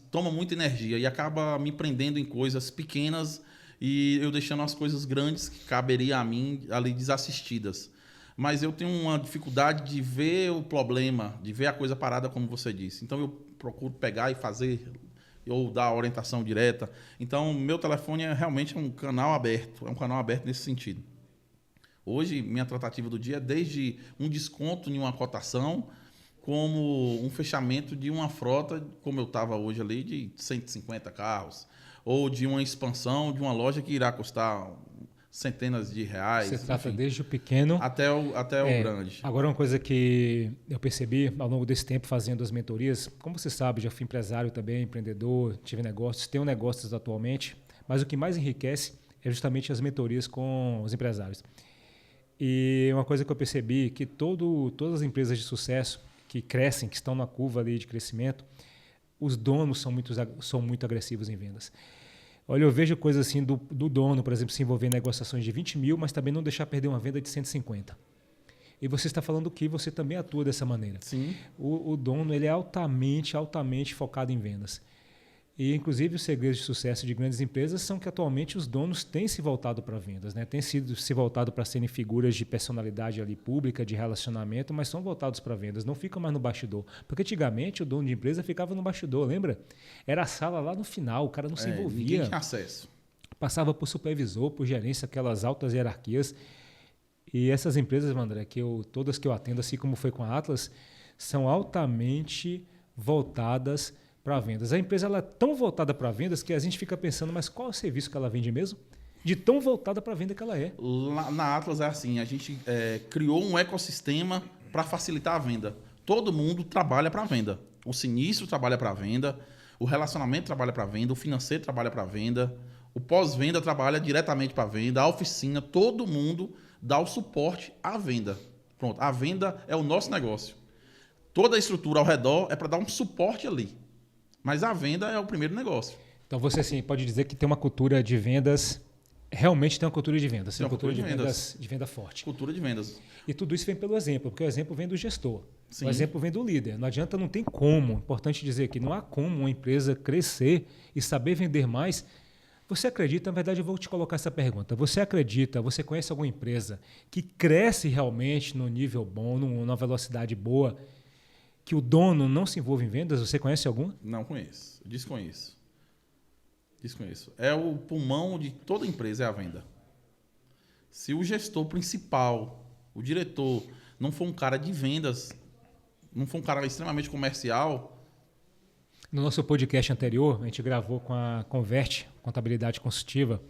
toma muita energia e acaba me prendendo em coisas pequenas e eu deixando as coisas grandes que caberia a mim ali desassistidas. Mas eu tenho uma dificuldade de ver o problema, de ver a coisa parada, como você disse. Então, eu procuro pegar e fazer, ou dar a orientação direta. Então, meu telefone realmente um canal aberto, nesse sentido. Hoje, minha tratativa do dia é desde um desconto em uma cotação, como um fechamento de uma frota, como eu estava hoje ali, de 150 carros, ou de uma expansão de uma loja que irá custar centenas de reais. Você trata desde o pequeno até o grande. Agora, uma coisa que eu percebi ao longo desse tempo fazendo as mentorias, como você sabe, já fui empresário também, empreendedor, tive negócios, tenho negócios atualmente, mas o que mais enriquece é justamente as mentorias com os empresários. E uma coisa que eu percebi que todas as empresas de sucesso que crescem, que estão na curva ali de crescimento, os donos são muito agressivos em vendas. Olha, eu vejo coisas assim do dono, por exemplo, se envolver em negociações de 20 mil, mas também não deixar perder uma venda de 150. E você está falando que você também atua dessa maneira. Sim. O dono ele é altamente focado em vendas. E, inclusive, os segredos de sucesso de grandes empresas são que, atualmente, os donos têm se voltado para vendas, né? Têm se voltado para serem figuras de personalidade ali pública, de relacionamento, mas são voltados para vendas, não ficam mais no bastidor. Porque, antigamente, o dono de empresa ficava no bastidor, lembra? Era a sala lá no final, o cara não se envolvia. Ninguém tinha acesso. Passava por supervisor, por gerência, aquelas altas hierarquias. E essas empresas, André, todas que eu atendo, assim como foi com a Atlas, são altamente voltadas para vendas. A empresa ela é tão voltada para vendas que a gente fica pensando, mas qual é o serviço que ela vende mesmo? De tão voltada para a venda que ela é. Lá na Atlas é assim, a gente criou um ecossistema para facilitar a venda. Todo mundo trabalha para a venda. O sinistro trabalha para a venda, o relacionamento trabalha para a venda, o financeiro trabalha para a venda, o pós-venda trabalha diretamente para a venda, a oficina, todo mundo dá o suporte à venda. Pronto, a venda é o nosso negócio. Toda a estrutura ao redor é para dar um suporte ali. Mas a venda é o primeiro negócio. Então você assim, pode dizer que tem uma cultura de vendas, realmente tem uma cultura de vendas. Tem uma cultura de venda forte. Cultura de vendas. E tudo isso vem pelo exemplo, porque o exemplo vem do gestor. Sim. O exemplo vem do líder. Não adianta, não tem como. Importante dizer que não há como uma empresa crescer e saber vender mais Você acredita, na verdade eu vou te colocar essa pergunta, você conhece alguma empresa que cresce realmente num nível bom, numa velocidade boa, que o dono não se envolve em vendas? Você conhece alguma? Não conheço, desconheço. É o pulmão de toda empresa, é a venda. Se o gestor principal, o diretor, não for um cara de vendas, não for um cara extremamente comercial... No nosso podcast anterior, a gente gravou com a Converte, Contabilidade Consultiva.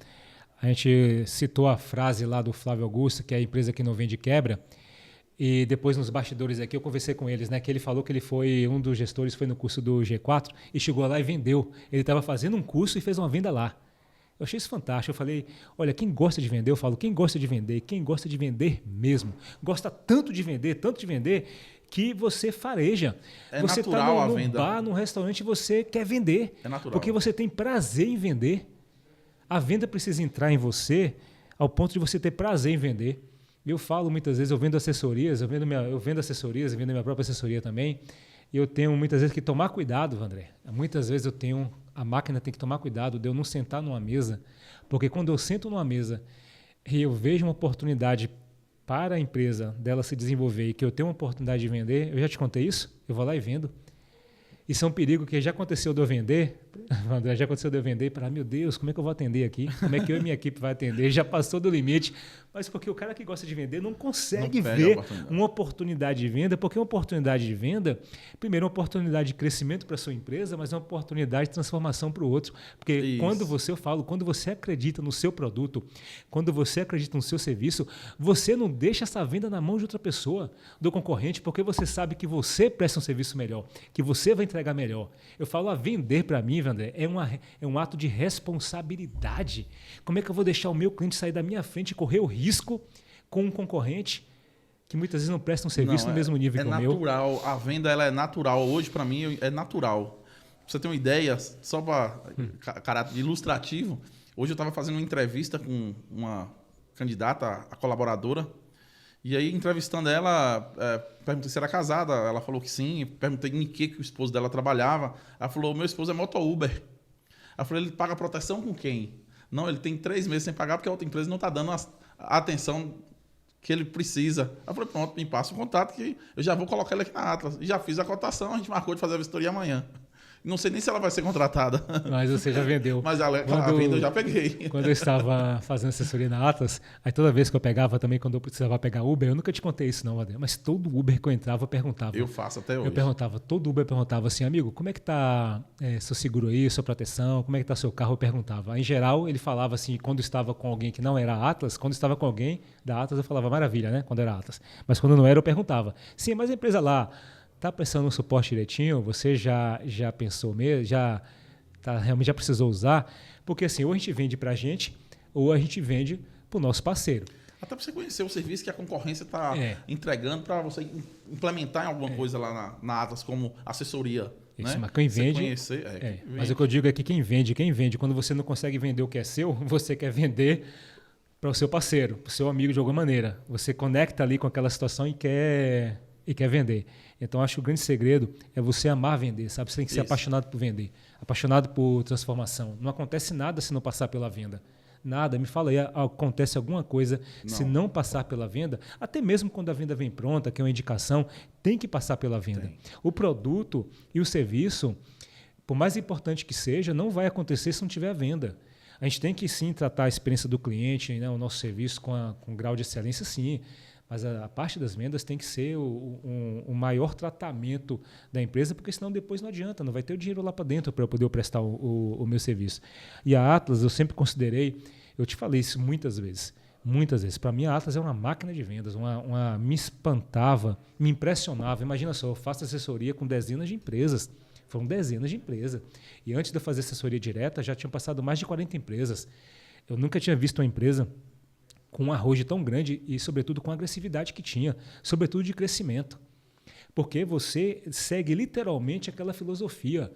A gente citou a frase lá do Flávio Augusto, que é a empresa que não vende quebra. E depois, nos bastidores aqui, eu conversei com eles, né? Que ele falou que ele foi um dos gestores, foi no curso do G4 e chegou lá e vendeu. Ele estava fazendo um curso e fez uma venda lá. Eu achei isso fantástico. Eu falei, olha, quem gosta de vender, eu falo, quem gosta de vender mesmo, gosta tanto de vender, que você fareja. Você está no bar, num restaurante, você quer vender. É natural. Porque você tem prazer em vender. A venda precisa entrar em você ao ponto de você ter prazer em vender. Eu falo muitas vezes, eu vendo assessorias, eu vendo minha própria assessoria também. E eu tenho muitas vezes que tomar cuidado, André. Muitas vezes a máquina tem que tomar cuidado de eu não sentar numa mesa. Porque quando eu sento numa mesa e eu vejo uma oportunidade para a empresa dela se desenvolver e que eu tenho uma oportunidade de vender, eu já te contei isso, eu vou lá e vendo. Isso é um perigo que já aconteceu de eu vender, André, e falar, meu Deus, como é que eu vou atender aqui? Como é que eu e minha equipe vai atender? Já passou do limite. Mas porque o cara que gosta de vender não consegue ver uma oportunidade de venda, porque uma oportunidade de venda, primeiro, é uma oportunidade de crescimento para a sua empresa, mas é uma oportunidade de transformação para o outro. Porque quando você acredita no seu produto, quando você acredita no seu serviço, você não deixa essa venda na mão de outra pessoa, do concorrente, porque você sabe que você presta um serviço melhor, que você vai entregar melhor. Eu falo, a vender para mim, André, é um ato de responsabilidade. Como é que eu vou deixar o meu cliente sair da minha frente e correr o risco com um concorrente que muitas vezes não presta um serviço no mesmo nível que o meu? É natural, a venda ela é natural. Hoje, para mim, é natural. Pra você ter uma ideia, só para caráter ilustrativo, hoje eu estava fazendo uma entrevista com uma candidata, a colaboradora, e aí, entrevistando ela, perguntei se era casada. Ela falou que sim. Perguntei em que o esposo dela trabalhava. Ela falou, meu esposo é moto-Uber. Ela falou, ele paga proteção com quem? Não, ele tem 3 meses sem pagar porque a outra empresa não está dando a atenção que ele precisa. Ela falou, pronto, me passa o contato que eu já vou colocar ele aqui na Atlas. E já fiz a cotação, a gente marcou de fazer a vistoria amanhã. Não sei nem se ela vai ser contratada. Mas você já vendeu. Mas a venda eu já peguei. Quando eu estava fazendo assessoria na Atlas, aí toda vez que eu pegava também, quando eu precisava pegar Uber, eu nunca te contei isso não, Adel, mas todo Uber que eu entrava, eu perguntava. Eu faço até hoje. Todo Uber perguntava assim, amigo, como é que está seu seguro aí, sua proteção, como é que está seu carro? Eu perguntava. Em geral, ele falava assim, quando estava com alguém que não era Atlas, quando estava com alguém da Atlas, eu falava maravilha, né? Quando era Atlas. Mas quando não era, eu perguntava. Sim, mas a empresa lá está prestando um suporte direitinho? Você já pensou mesmo? Realmente já precisou usar? Porque assim, ou a gente vende para a gente, ou a gente vende para o nosso parceiro. Até para você conhecer o serviço que a concorrência está entregando para você implementar em alguma coisa lá na Atlas como assessoria. Isso, né? Mas quem vende. Mas o que eu digo é que quem vende, quando você não consegue vender o que é seu, você quer vender para o seu parceiro, para o seu amigo de alguma maneira. Você conecta ali com aquela situação e quer vender. Então, acho que o grande segredo é você amar vender, sabe? Você tem que ser apaixonado por vender, apaixonado por transformação. Não acontece nada se não passar pela venda. Nada. Me fala aí, acontece alguma coisa se não passar pela venda? Até mesmo quando a venda vem pronta, que é uma indicação, tem que passar pela venda. O produto e o serviço, por mais importante que seja, não vai acontecer se não tiver venda. A gente tem que, sim, tratar a experiência do cliente, né, o nosso serviço com grau de excelência, sim. Mas a parte das vendas tem que ser o maior tratamento da empresa, porque senão depois não adianta, não vai ter o dinheiro lá para dentro para eu poder prestar o meu serviço. E a Atlas eu sempre considerei, eu te falei isso muitas vezes, para mim a Atlas é uma máquina de vendas, me espantava, me impressionava. Imagina só, eu faço assessoria com dezenas de empresas, foram dezenas de empresas. E antes de eu fazer assessoria direta, já tinham passado mais de 40 empresas. Eu nunca tinha visto uma empresa com um arrojo tão grande e, sobretudo, com a agressividade que tinha, sobretudo de crescimento. Porque você segue literalmente aquela filosofia.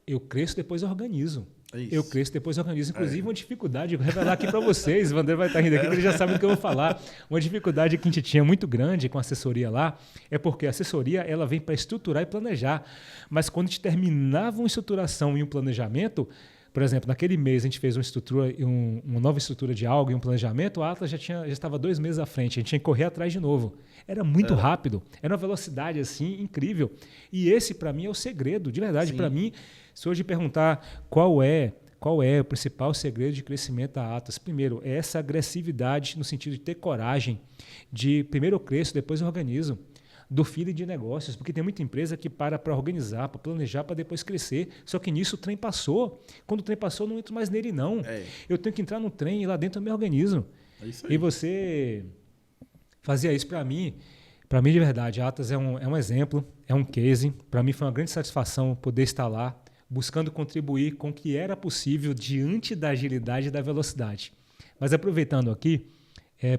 Eu cresço, depois eu organizo. Eu cresço, depois eu organizo. Inclusive, uma dificuldade, vou revelar aqui para vocês, o André vai estar rindo aqui, porque ele já sabe do que eu vou falar. Uma dificuldade que a gente tinha muito grande com a assessoria lá, é porque a assessoria ela vem para estruturar e planejar. Mas quando a gente terminava uma estruturação e um planejamento, Por exemplo, naquele mês a gente fez uma nova estrutura de algo e um planejamento, o Atlas já estava 2 meses à frente, a gente tinha que correr atrás de novo. Era muito rápido, era uma velocidade assim incrível. E esse, para mim, é o segredo, de verdade. Para mim, se hoje perguntar qual é o principal segredo de crescimento da Atlas, primeiro, é essa agressividade no sentido de ter coragem de primeiro eu cresço, depois eu organizo. Do feeling de negócios, porque tem muita empresa que para organizar, para planejar, para depois crescer. Só que nisso o trem passou. Quando o trem passou, eu não entro mais nele, não. Eu tenho que entrar no trem e lá dentro eu me organizo. É isso aí. E você fazia isso para mim de verdade. A Atlas é um exemplo, é um case. Para mim foi uma grande satisfação poder estar lá, buscando contribuir com o que era possível diante da agilidade e da velocidade. Mas aproveitando aqui,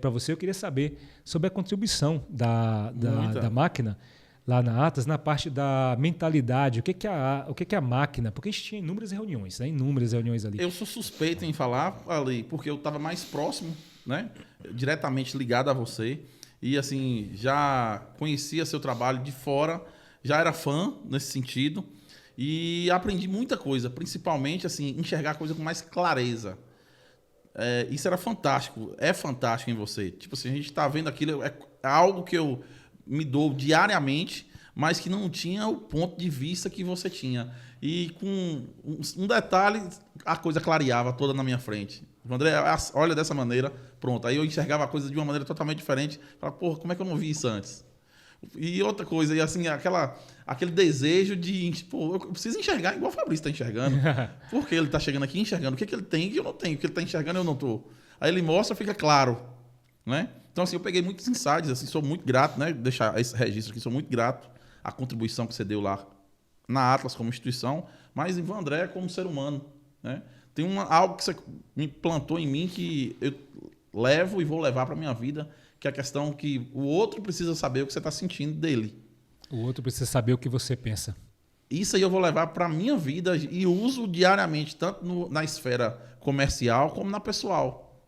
para você, eu queria saber sobre a contribuição da máquina lá na Atlas, na parte da mentalidade. O que é a máquina? Porque a gente tinha inúmeras reuniões ali. Eu sou suspeito em falar ali, porque eu estava mais próximo, né? Diretamente ligado a você. E assim, já conhecia seu trabalho de fora, já era fã nesse sentido. E aprendi muita coisa, principalmente assim, enxergar a coisa com mais clareza. Isso era fantástico, é fantástico em você. Tipo assim, a gente está vendo aquilo, é algo que eu me dou diariamente, mas que não tinha o ponto de vista que você tinha. E com um detalhe, a coisa clareava toda na minha frente. O André, olha dessa maneira, pronto. Aí eu enxergava a coisa de uma maneira totalmente diferente. Falava, porra, como é que eu não vi isso antes? E outra coisa, e assim, aquele desejo de, pô, eu preciso enxergar igual o Fabrício está enxergando. Porque ele está chegando aqui enxergando o que ele tem e eu não tenho. O que ele está enxergando eu não estou. Aí ele mostra, fica claro. Né? Então, assim, eu peguei muitos insights, assim, sou muito grato, né? Deixar esse registro aqui, sou muito grato à contribuição que você deu lá na Atlas como instituição, mas em Vandré como ser humano. Né? Tem algo que você me plantou em mim que eu levo e vou levar para a minha vida, que é a questão que o outro precisa saber o que você está sentindo dele. O outro precisa saber o que você pensa. Isso aí eu vou levar para a minha vida e uso diariamente, tanto na esfera comercial como na pessoal.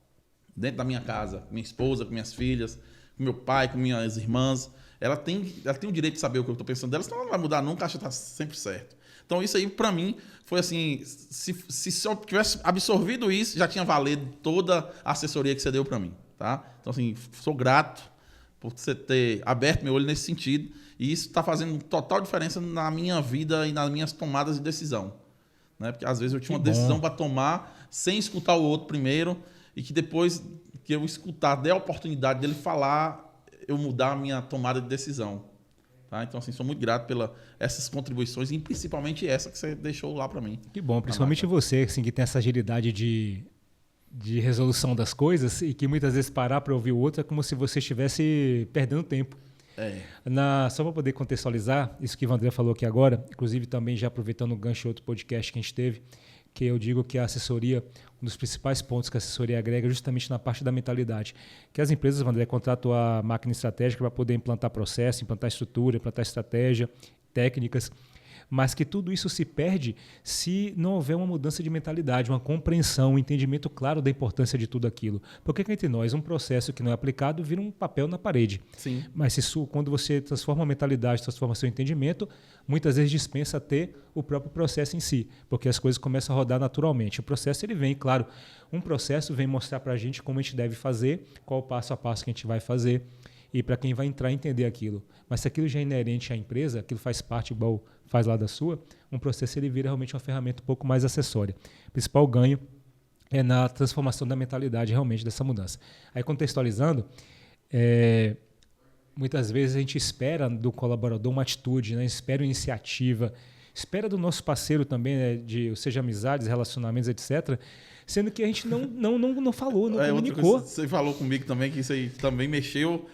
Dentro da minha casa, com minha esposa, com minhas filhas, com meu pai, com minhas irmãs. Ela tem o direito de saber o que eu estou pensando dela, senão ela não vai mudar nunca, acha que está sempre certo. Então isso aí, para mim, foi assim, se eu tivesse absorvido isso, já tinha valido toda a assessoria que você deu para mim. Tá? Então, assim, sou grato por você ter aberto meu olho nesse sentido. E isso está fazendo total diferença na minha vida e nas minhas tomadas de decisão. Né? Porque, às vezes, eu tinha uma decisão para tomar sem escutar o outro primeiro e que depois que eu escutar, der a oportunidade dele falar, eu mudar a minha tomada de decisão. Tá? Então, assim, sou muito grato pelas essas contribuições e principalmente essa que você deixou lá para mim. Que bom, principalmente você, assim, que tem essa agilidade de resolução das coisas e que muitas vezes parar para ouvir o outro é como se você estivesse perdendo tempo. Só para poder contextualizar, isso que o Vandré falou aqui agora, inclusive também já aproveitando o gancho de outro podcast que a gente teve, que eu digo que a assessoria, um dos principais pontos que a assessoria agrega é justamente na parte da mentalidade. Que as empresas, Vandré, contratam a máquina estratégica para poder implantar processo, implantar estrutura, implantar estratégia, técnicas, mas que tudo isso se perde se não houver uma mudança de mentalidade, uma compreensão, um entendimento claro da importância de tudo aquilo. Porque entre nós, um processo que não é aplicado vira um papel na parede. Sim. Mas quando você transforma a mentalidade, transforma seu entendimento, muitas vezes dispensa ter o próprio processo em si, porque as coisas começam a rodar naturalmente. O processo ele vem, claro, um processo vem mostrar para a gente como a gente deve fazer, qual o passo a passo que a gente vai fazer, e para quem vai entrar entender aquilo. Mas se aquilo já é inerente à empresa, aquilo faz parte, igual faz lá da sua, um processo ele vira realmente uma ferramenta um pouco mais acessória. O principal ganho é na transformação da mentalidade realmente dessa mudança. Aí contextualizando, muitas vezes a gente espera do colaborador uma atitude, né? Espera uma iniciativa, espera do nosso parceiro também, né? Seja amizades, relacionamentos, etc., sendo que a gente não falou, não comunicou. Você falou comigo também que isso aí também mexeu.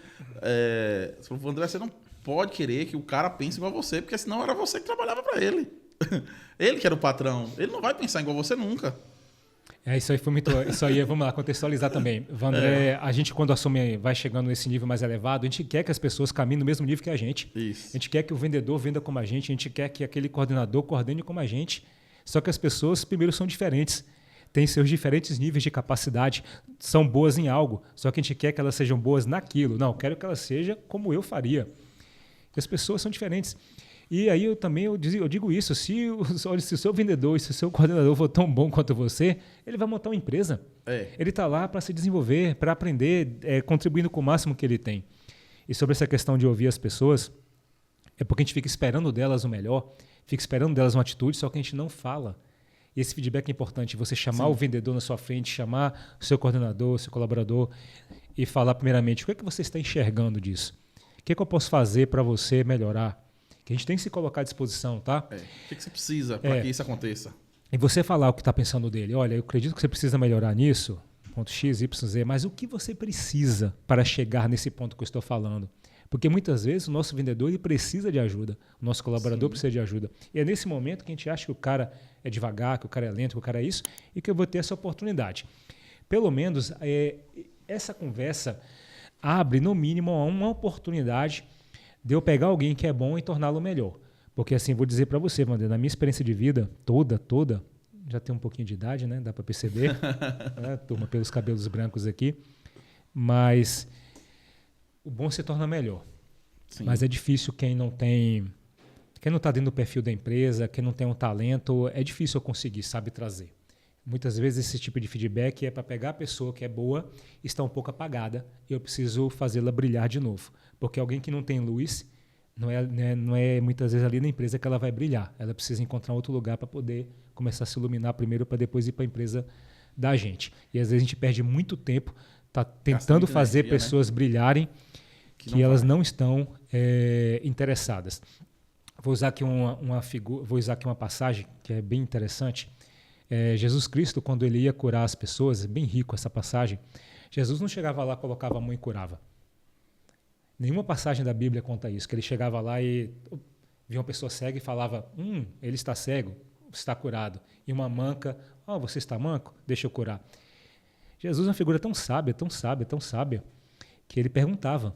Você falou, André, você não pode querer que o cara pense igual a você, porque senão era você que trabalhava para ele. Ele que era o patrão. Ele não vai pensar igual você nunca. Isso aí foi muito. Isso aí, vamos lá, contextualizar também. Vandré, a gente, quando vai chegando nesse nível mais elevado, a gente quer que as pessoas caminhem no mesmo nível que a gente. Isso. A gente quer que o vendedor venda como a gente quer que aquele coordenador coordene como a gente. Só que as pessoas, primeiro, são diferentes. Têm seus diferentes níveis de capacidade, são boas em algo, só que a gente quer que elas sejam boas naquilo. Não, quero que elas sejam como eu faria. As pessoas são diferentes. E aí eu digo isso, se o seu vendedor, se o seu coordenador for tão bom quanto você, ele vai montar uma empresa. Ele está lá para se desenvolver, para aprender, contribuindo com o máximo que ele tem. E sobre essa questão de ouvir as pessoas, é porque a gente fica esperando delas o melhor, fica esperando delas uma atitude, só que a gente não fala. E esse feedback é importante, você chamar o vendedor na sua frente, chamar o seu coordenador, o seu colaborador e falar primeiramente, o que é que você está enxergando disso? O que é que eu posso fazer para você melhorar? Que a gente tem que se colocar à disposição, tá? O que você precisa para que isso aconteça? E você falar o que está pensando dele. Olha, eu acredito que você precisa melhorar nisso, ponto X, Y, Z, mas o que você precisa para chegar nesse ponto que eu estou falando? Porque muitas vezes o nosso vendedor ele precisa de ajuda, o nosso colaborador precisa de ajuda. E é nesse momento que a gente acha que o cara é devagar, que o cara é lento, que o cara é isso, e que eu vou ter essa oportunidade. Pelo menos essa conversa abre, no mínimo, uma oportunidade de eu pegar alguém que é bom e torná-lo melhor. Porque assim, vou dizer para você, Wander, na minha experiência de vida toda, já tenho um pouquinho de idade, né? Dá para perceber, né? Turma, pelos cabelos brancos aqui, mas o bom se torna melhor. Sim. Mas é difícil quem não está dentro do perfil da empresa, quem não tem um talento, é difícil eu conseguir, sabe, trazer. Muitas vezes esse tipo de feedback é para pegar a pessoa que é boa, está um pouco apagada, e eu preciso fazê-la brilhar de novo. Porque alguém que não tem luz, não é muitas vezes ali na empresa que ela vai brilhar. Ela precisa encontrar outro lugar para poder começar a se iluminar primeiro, para depois ir para a empresa da gente. E às vezes a gente perde muito tempo tentando fazer pessoas brilharem que elas não estão interessadas. Vou usar aqui uma passagem que é bem interessante. Jesus Cristo, quando ele ia curar as pessoas, é bem rico essa passagem, Jesus não chegava lá, colocava a mão e curava. Nenhuma passagem da Bíblia conta isso, que ele chegava lá e via uma pessoa cega e falava, ele está cego, está curado. E uma manca, você está manco? Deixa eu curar. Jesus é uma figura tão sábia, que ele perguntava.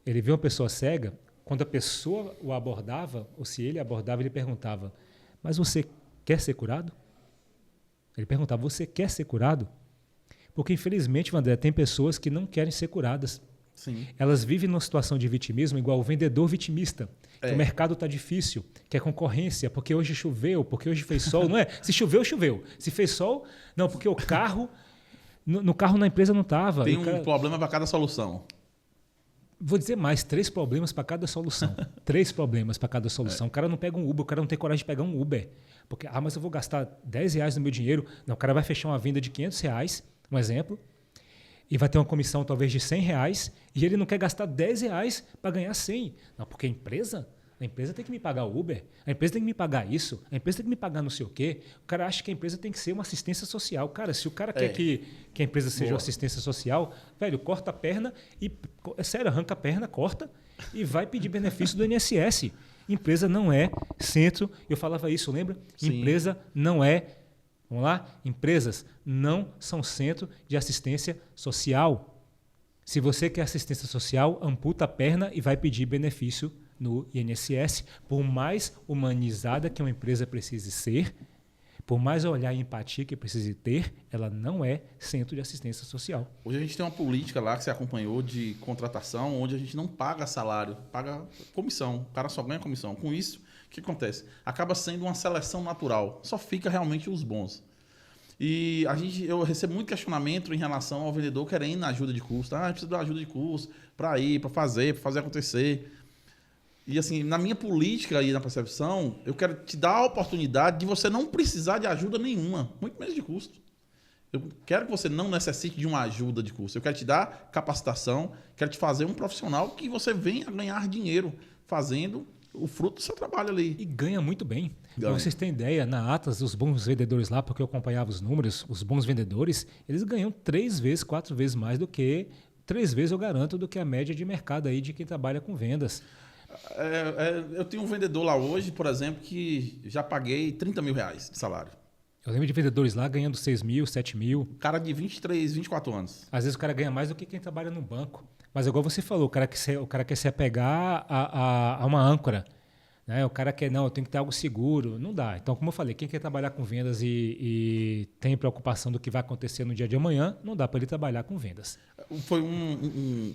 Ele via uma pessoa cega, quando a pessoa o abordava, ou se ele abordava, ele perguntava, mas você quer ser curado? Ele perguntava, você quer ser curado? Porque, infelizmente, André, tem pessoas que não querem ser curadas. Sim. Elas vivem numa situação de vitimismo igual o vendedor vitimista. Que o mercado está difícil, que é concorrência, porque hoje choveu, porque hoje fez sol. Não é? Se choveu, choveu. Se fez sol, não, porque o carro... No carro na empresa não estava. Tem um problema para cada solução. Vou dizer mais, 3 problemas para cada solução. 3 problemas para cada solução. O cara não pega um Uber, o cara não tem coragem de pegar um Uber. Porque, mas eu vou gastar R$10 no meu dinheiro. Não, o cara vai fechar uma venda de R$500, um exemplo, e vai ter uma comissão talvez de R$100, e ele não quer gastar R$10 para ganhar 100. Não, porque a empresa tem que me pagar o Uber, a empresa tem que me pagar isso, a empresa tem que me pagar não sei o quê. O cara acha que a empresa tem que ser uma assistência social. Cara, se o cara quer que a empresa seja uma assistência social, velho, corta a perna e, sério, arranca a perna, corta e vai pedir benefício do INSS. Empresa não é centro, eu falava isso, lembra? Sim. Empresa não é, vamos lá? Empresas não são centro de assistência social. Se você quer assistência social, amputa a perna e vai pedir benefício no INSS, por mais humanizada que uma empresa precise ser, por mais olhar e empatia que precise ter, ela não é centro de assistência social. Hoje a gente tem uma política lá que você acompanhou de contratação, onde a gente não paga salário, paga comissão. O cara só ganha comissão. Com isso, o que acontece? Acaba sendo uma seleção natural. Só fica realmente os bons. E eu recebo muito questionamento em relação ao vendedor querendo ajuda de custo. Precisa de ajuda de custo para ir, para fazer acontecer. E assim, na minha política e na percepção, eu quero te dar a oportunidade de você não precisar de ajuda nenhuma, muito menos de custo. Eu quero que você não necessite de uma ajuda de custo. Eu quero te dar capacitação, quero te fazer um profissional que você venha ganhar dinheiro fazendo o fruto do seu trabalho ali. E ganha muito bem. Para vocês terem ideia, na Atlas, os bons vendedores lá, porque eu acompanhava os números, os bons vendedores, eles ganham 3 vezes, 4 vezes mais do que, 3 vezes eu garanto, do que a média de mercado aí de quem trabalha com vendas. Eu tenho um vendedor lá hoje, por exemplo, que já paguei R$30 mil de salário. Eu lembro de vendedores lá ganhando 6 mil, 7 mil. Cara de 23, 24 anos. Às vezes o cara ganha mais do que quem trabalha no banco. Mas igual você falou, o cara quer se apegar a uma âncora. Né? O cara quer, não, eu tenho que ter algo seguro. Não dá. Então, como eu falei, quem quer trabalhar com vendas e tem preocupação do que vai acontecer no dia de amanhã, não dá para ele trabalhar com vendas. Foi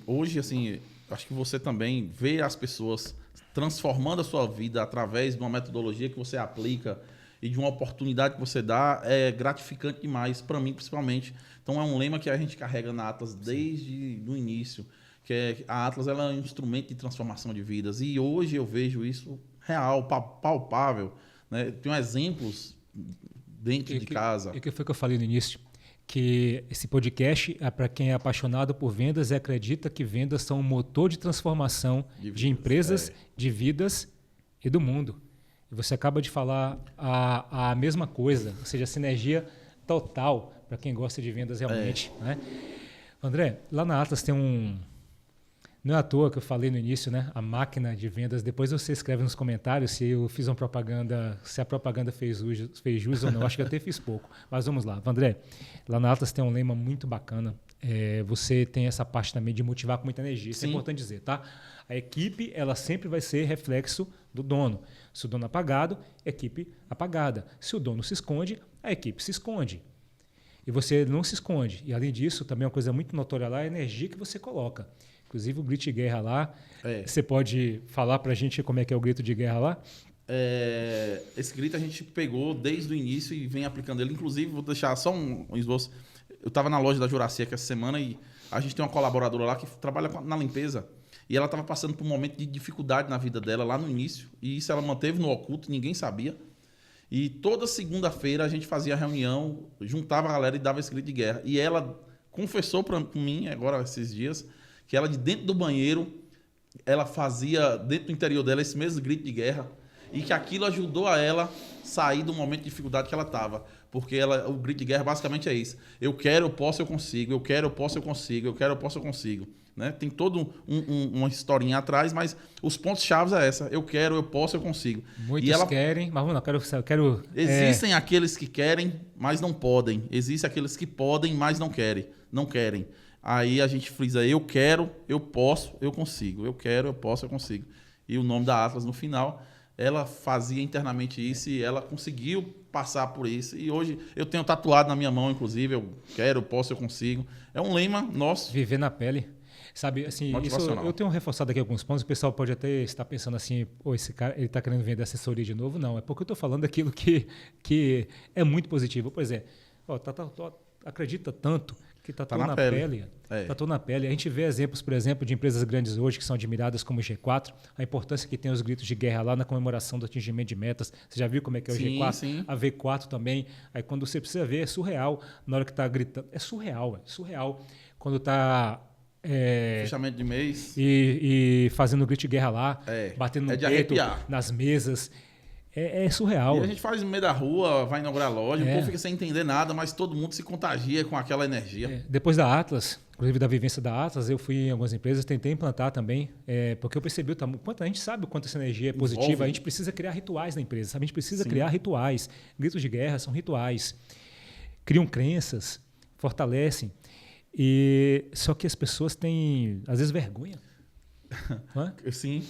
hoje, assim, acho que você também vê as pessoas transformando a sua vida através de uma metodologia que você aplica e de uma oportunidade que você dá, é gratificante demais, para mim principalmente. Então é um lema que a gente carrega na Atlas desde o início, que é a Atlas ela é um instrumento de transformação de vidas. E hoje eu vejo isso real, palpável. Né? Tenho exemplos dentro de casa. E o que foi que eu falei no início? Que esse podcast é para quem é apaixonado por vendas e acredita que vendas são um motor de transformação de empresas, de vidas e do mundo. E você acaba de falar a mesma coisa, ou seja, a sinergia total para quem gosta de vendas realmente. Né? André, lá na Atlas tem um... Não é à toa que eu falei no início, né? A máquina de vendas. Depois você escreve nos comentários se eu fiz uma propaganda, se a propaganda fez jus ou não. Acho que eu até fiz pouco. Mas vamos lá. André, lá na Atlas tem um lema muito bacana. Você tem essa parte também de motivar com muita energia. Isso é importante dizer, tá? A equipe, ela sempre vai ser reflexo do dono. Se o dono é apagado, equipe apagada. Se o dono se esconde, a equipe se esconde. E você não se esconde. E além disso, também uma coisa muito notória lá é a energia que você coloca. Inclusive o grito de guerra lá. Você pode falar para a gente como é que é o grito de guerra lá? Esse grito a gente pegou desde o início e vem aplicando ele. Inclusive, vou deixar só um esboço. Eu estava na loja da Jurassic essa semana e a gente tem uma colaboradora lá que trabalha na limpeza. E ela estava passando por um momento de dificuldade na vida dela lá no início. E isso ela manteve no oculto, ninguém sabia. E toda segunda-feira a gente fazia reunião, juntava a galera e dava esse grito de guerra. E ela confessou para mim, agora esses dias, que ela de dentro do banheiro, ela fazia dentro do interior dela esse mesmo grito de guerra e que aquilo ajudou a ela sair do momento de dificuldade que ela estava. Porque o grito de guerra basicamente é isso. Eu quero, eu posso, eu consigo. Eu quero, eu posso, eu consigo. Eu quero, eu posso, eu consigo. Né? Tem toda uma historinha atrás, mas os pontos-chave é essa. Eu quero, eu posso, eu consigo. Muitos querem, mas não, eu quero... Existem aqueles que querem, mas não podem. Existem aqueles que podem, mas não querem. Aí a gente frisa, eu quero, eu posso, eu consigo. Eu quero, eu posso, eu consigo. E o nome da Atlas no final, ela fazia internamente isso e ela conseguiu passar por isso. E hoje eu tenho tatuado na minha mão, inclusive, eu quero, eu posso, eu consigo. É um lema nosso. Viver na pele. Sabe, assim, isso, eu tenho reforçado aqui alguns pontos, o pessoal pode até estar pensando assim, esse cara, ele está querendo vender assessoria de novo. Não, é porque eu estou falando daquilo que é muito positivo. Por exemplo, acredita tanto que tatuou na pele. Tatuou na pele. A gente vê exemplos, por exemplo, de empresas grandes hoje que são admiradas como o G4, a importância que tem os gritos de guerra lá na comemoração do atingimento de metas. Você já viu como é que é o G4? Sim. A V4 também. Aí quando você precisa ver, é surreal. Na hora que está gritando, é surreal. Quando está... fechamento de mês. E fazendo grito de guerra lá, batendo no peito, nas mesas. É surreal. E a gente faz no meio da rua, vai inaugurar a loja, o povo fica sem entender nada, mas todo mundo se contagia com aquela energia. Depois da Atlas, inclusive da vivência da Atlas, eu fui em algumas empresas, tentei implantar também, porque eu percebi o tamanho. A gente sabe o quanto essa energia é positiva, a gente precisa criar rituais na empresa, sabe? A gente precisa criar rituais. Gritos de guerra são rituais. Criam crenças, fortalecem. Só que as pessoas têm, às vezes, vergonha. Não é? Sim.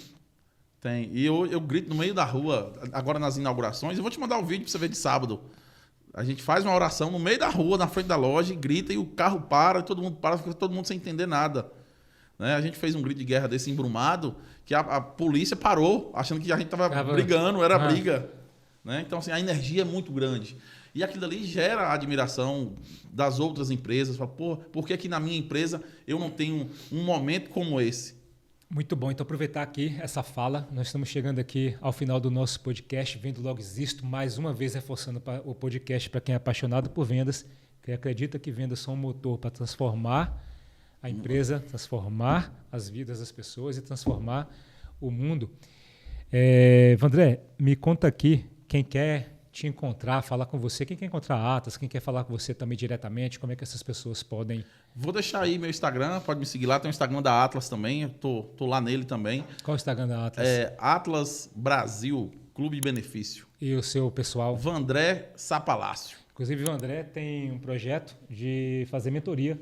Tem. E eu grito no meio da rua, agora nas inaugurações. Eu vou te mandar um vídeo para você ver de sábado. A gente faz uma oração no meio da rua, na frente da loja, e grita, e o carro para, e todo mundo para, fica todo mundo sem entender nada. Né? A gente fez um grito de guerra desse embrumado, que a polícia parou, achando que a gente estava brigando, era briga. Né? Então, assim, a energia é muito grande. E aquilo ali gera a admiração das outras empresas. Fala, por que aqui na minha empresa eu não tenho um momento como esse? Muito bom. Então, aproveitar aqui essa fala. Nós estamos chegando aqui ao final do nosso podcast, Vendo Logo Existo, mais uma vez reforçando o podcast para quem é apaixonado por vendas, que acredita que vendas são um motor para transformar a empresa, transformar as vidas das pessoas e transformar o mundo. Vandré, me conta aqui, quem quer te encontrar, falar com você, quem quer encontrar a Atlas, quem quer falar com você também diretamente, como é que essas pessoas podem... Vou deixar aí meu Instagram, pode me seguir lá, tem o Instagram da Atlas também, eu tô lá nele também. Qual é o Instagram da Atlas? Atlas Brasil, Clube de Benefício. E o seu pessoal? Vandré Sapalácio. Inclusive o André tem um projeto de fazer mentoria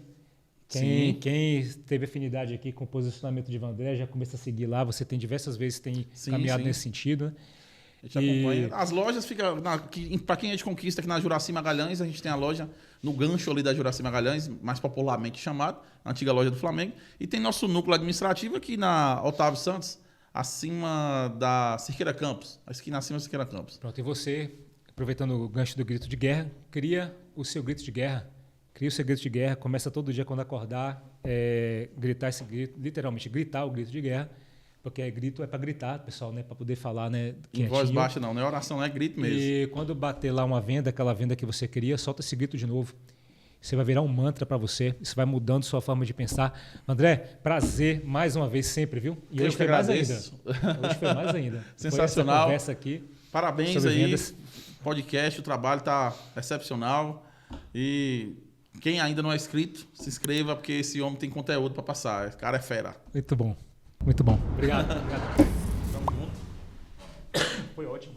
Quem teve afinidade aqui com o posicionamento de Vandré já começa a seguir lá. Você tem diversas vezes caminhado nesse sentido, né? A gente acompanha. As lojas ficam... Para quem é de Conquista, aqui na Juracy Magalhães, a gente tem a loja no gancho ali da Juracy Magalhães, mais popularmente chamado, a antiga loja do Flamengo. E tem nosso núcleo administrativo aqui na Otávio Santos, acima da Cerqueira Campos. A esquina acima da Cerqueira Campos. Pronto, e você, aproveitando o gancho do grito de guerra, cria o seu grito de guerra. Cria o seu grito de guerra, começa todo dia quando acordar, gritar esse grito, literalmente gritar o grito de guerra. Porque grito é para gritar, pessoal, né? Para poder falar, né? Em voz baixa não é oração, não é grito mesmo. E quando bater lá uma venda, aquela venda que você queria, solta esse grito de novo. Você vai virar um mantra para você, isso vai mudando sua forma de pensar. André, prazer mais uma vez sempre, viu? E hoje foi mais ainda. Hoje foi mais ainda. Sensacional. Essa conversa aqui. Parabéns aí. Vendas. Podcast, o trabalho tá excepcional. E quem ainda não é inscrito, se inscreva, porque esse homem tem conteúdo para passar. Esse cara é fera. Muito bom. Muito bom. Obrigado. Tamo junto. Foi ótimo.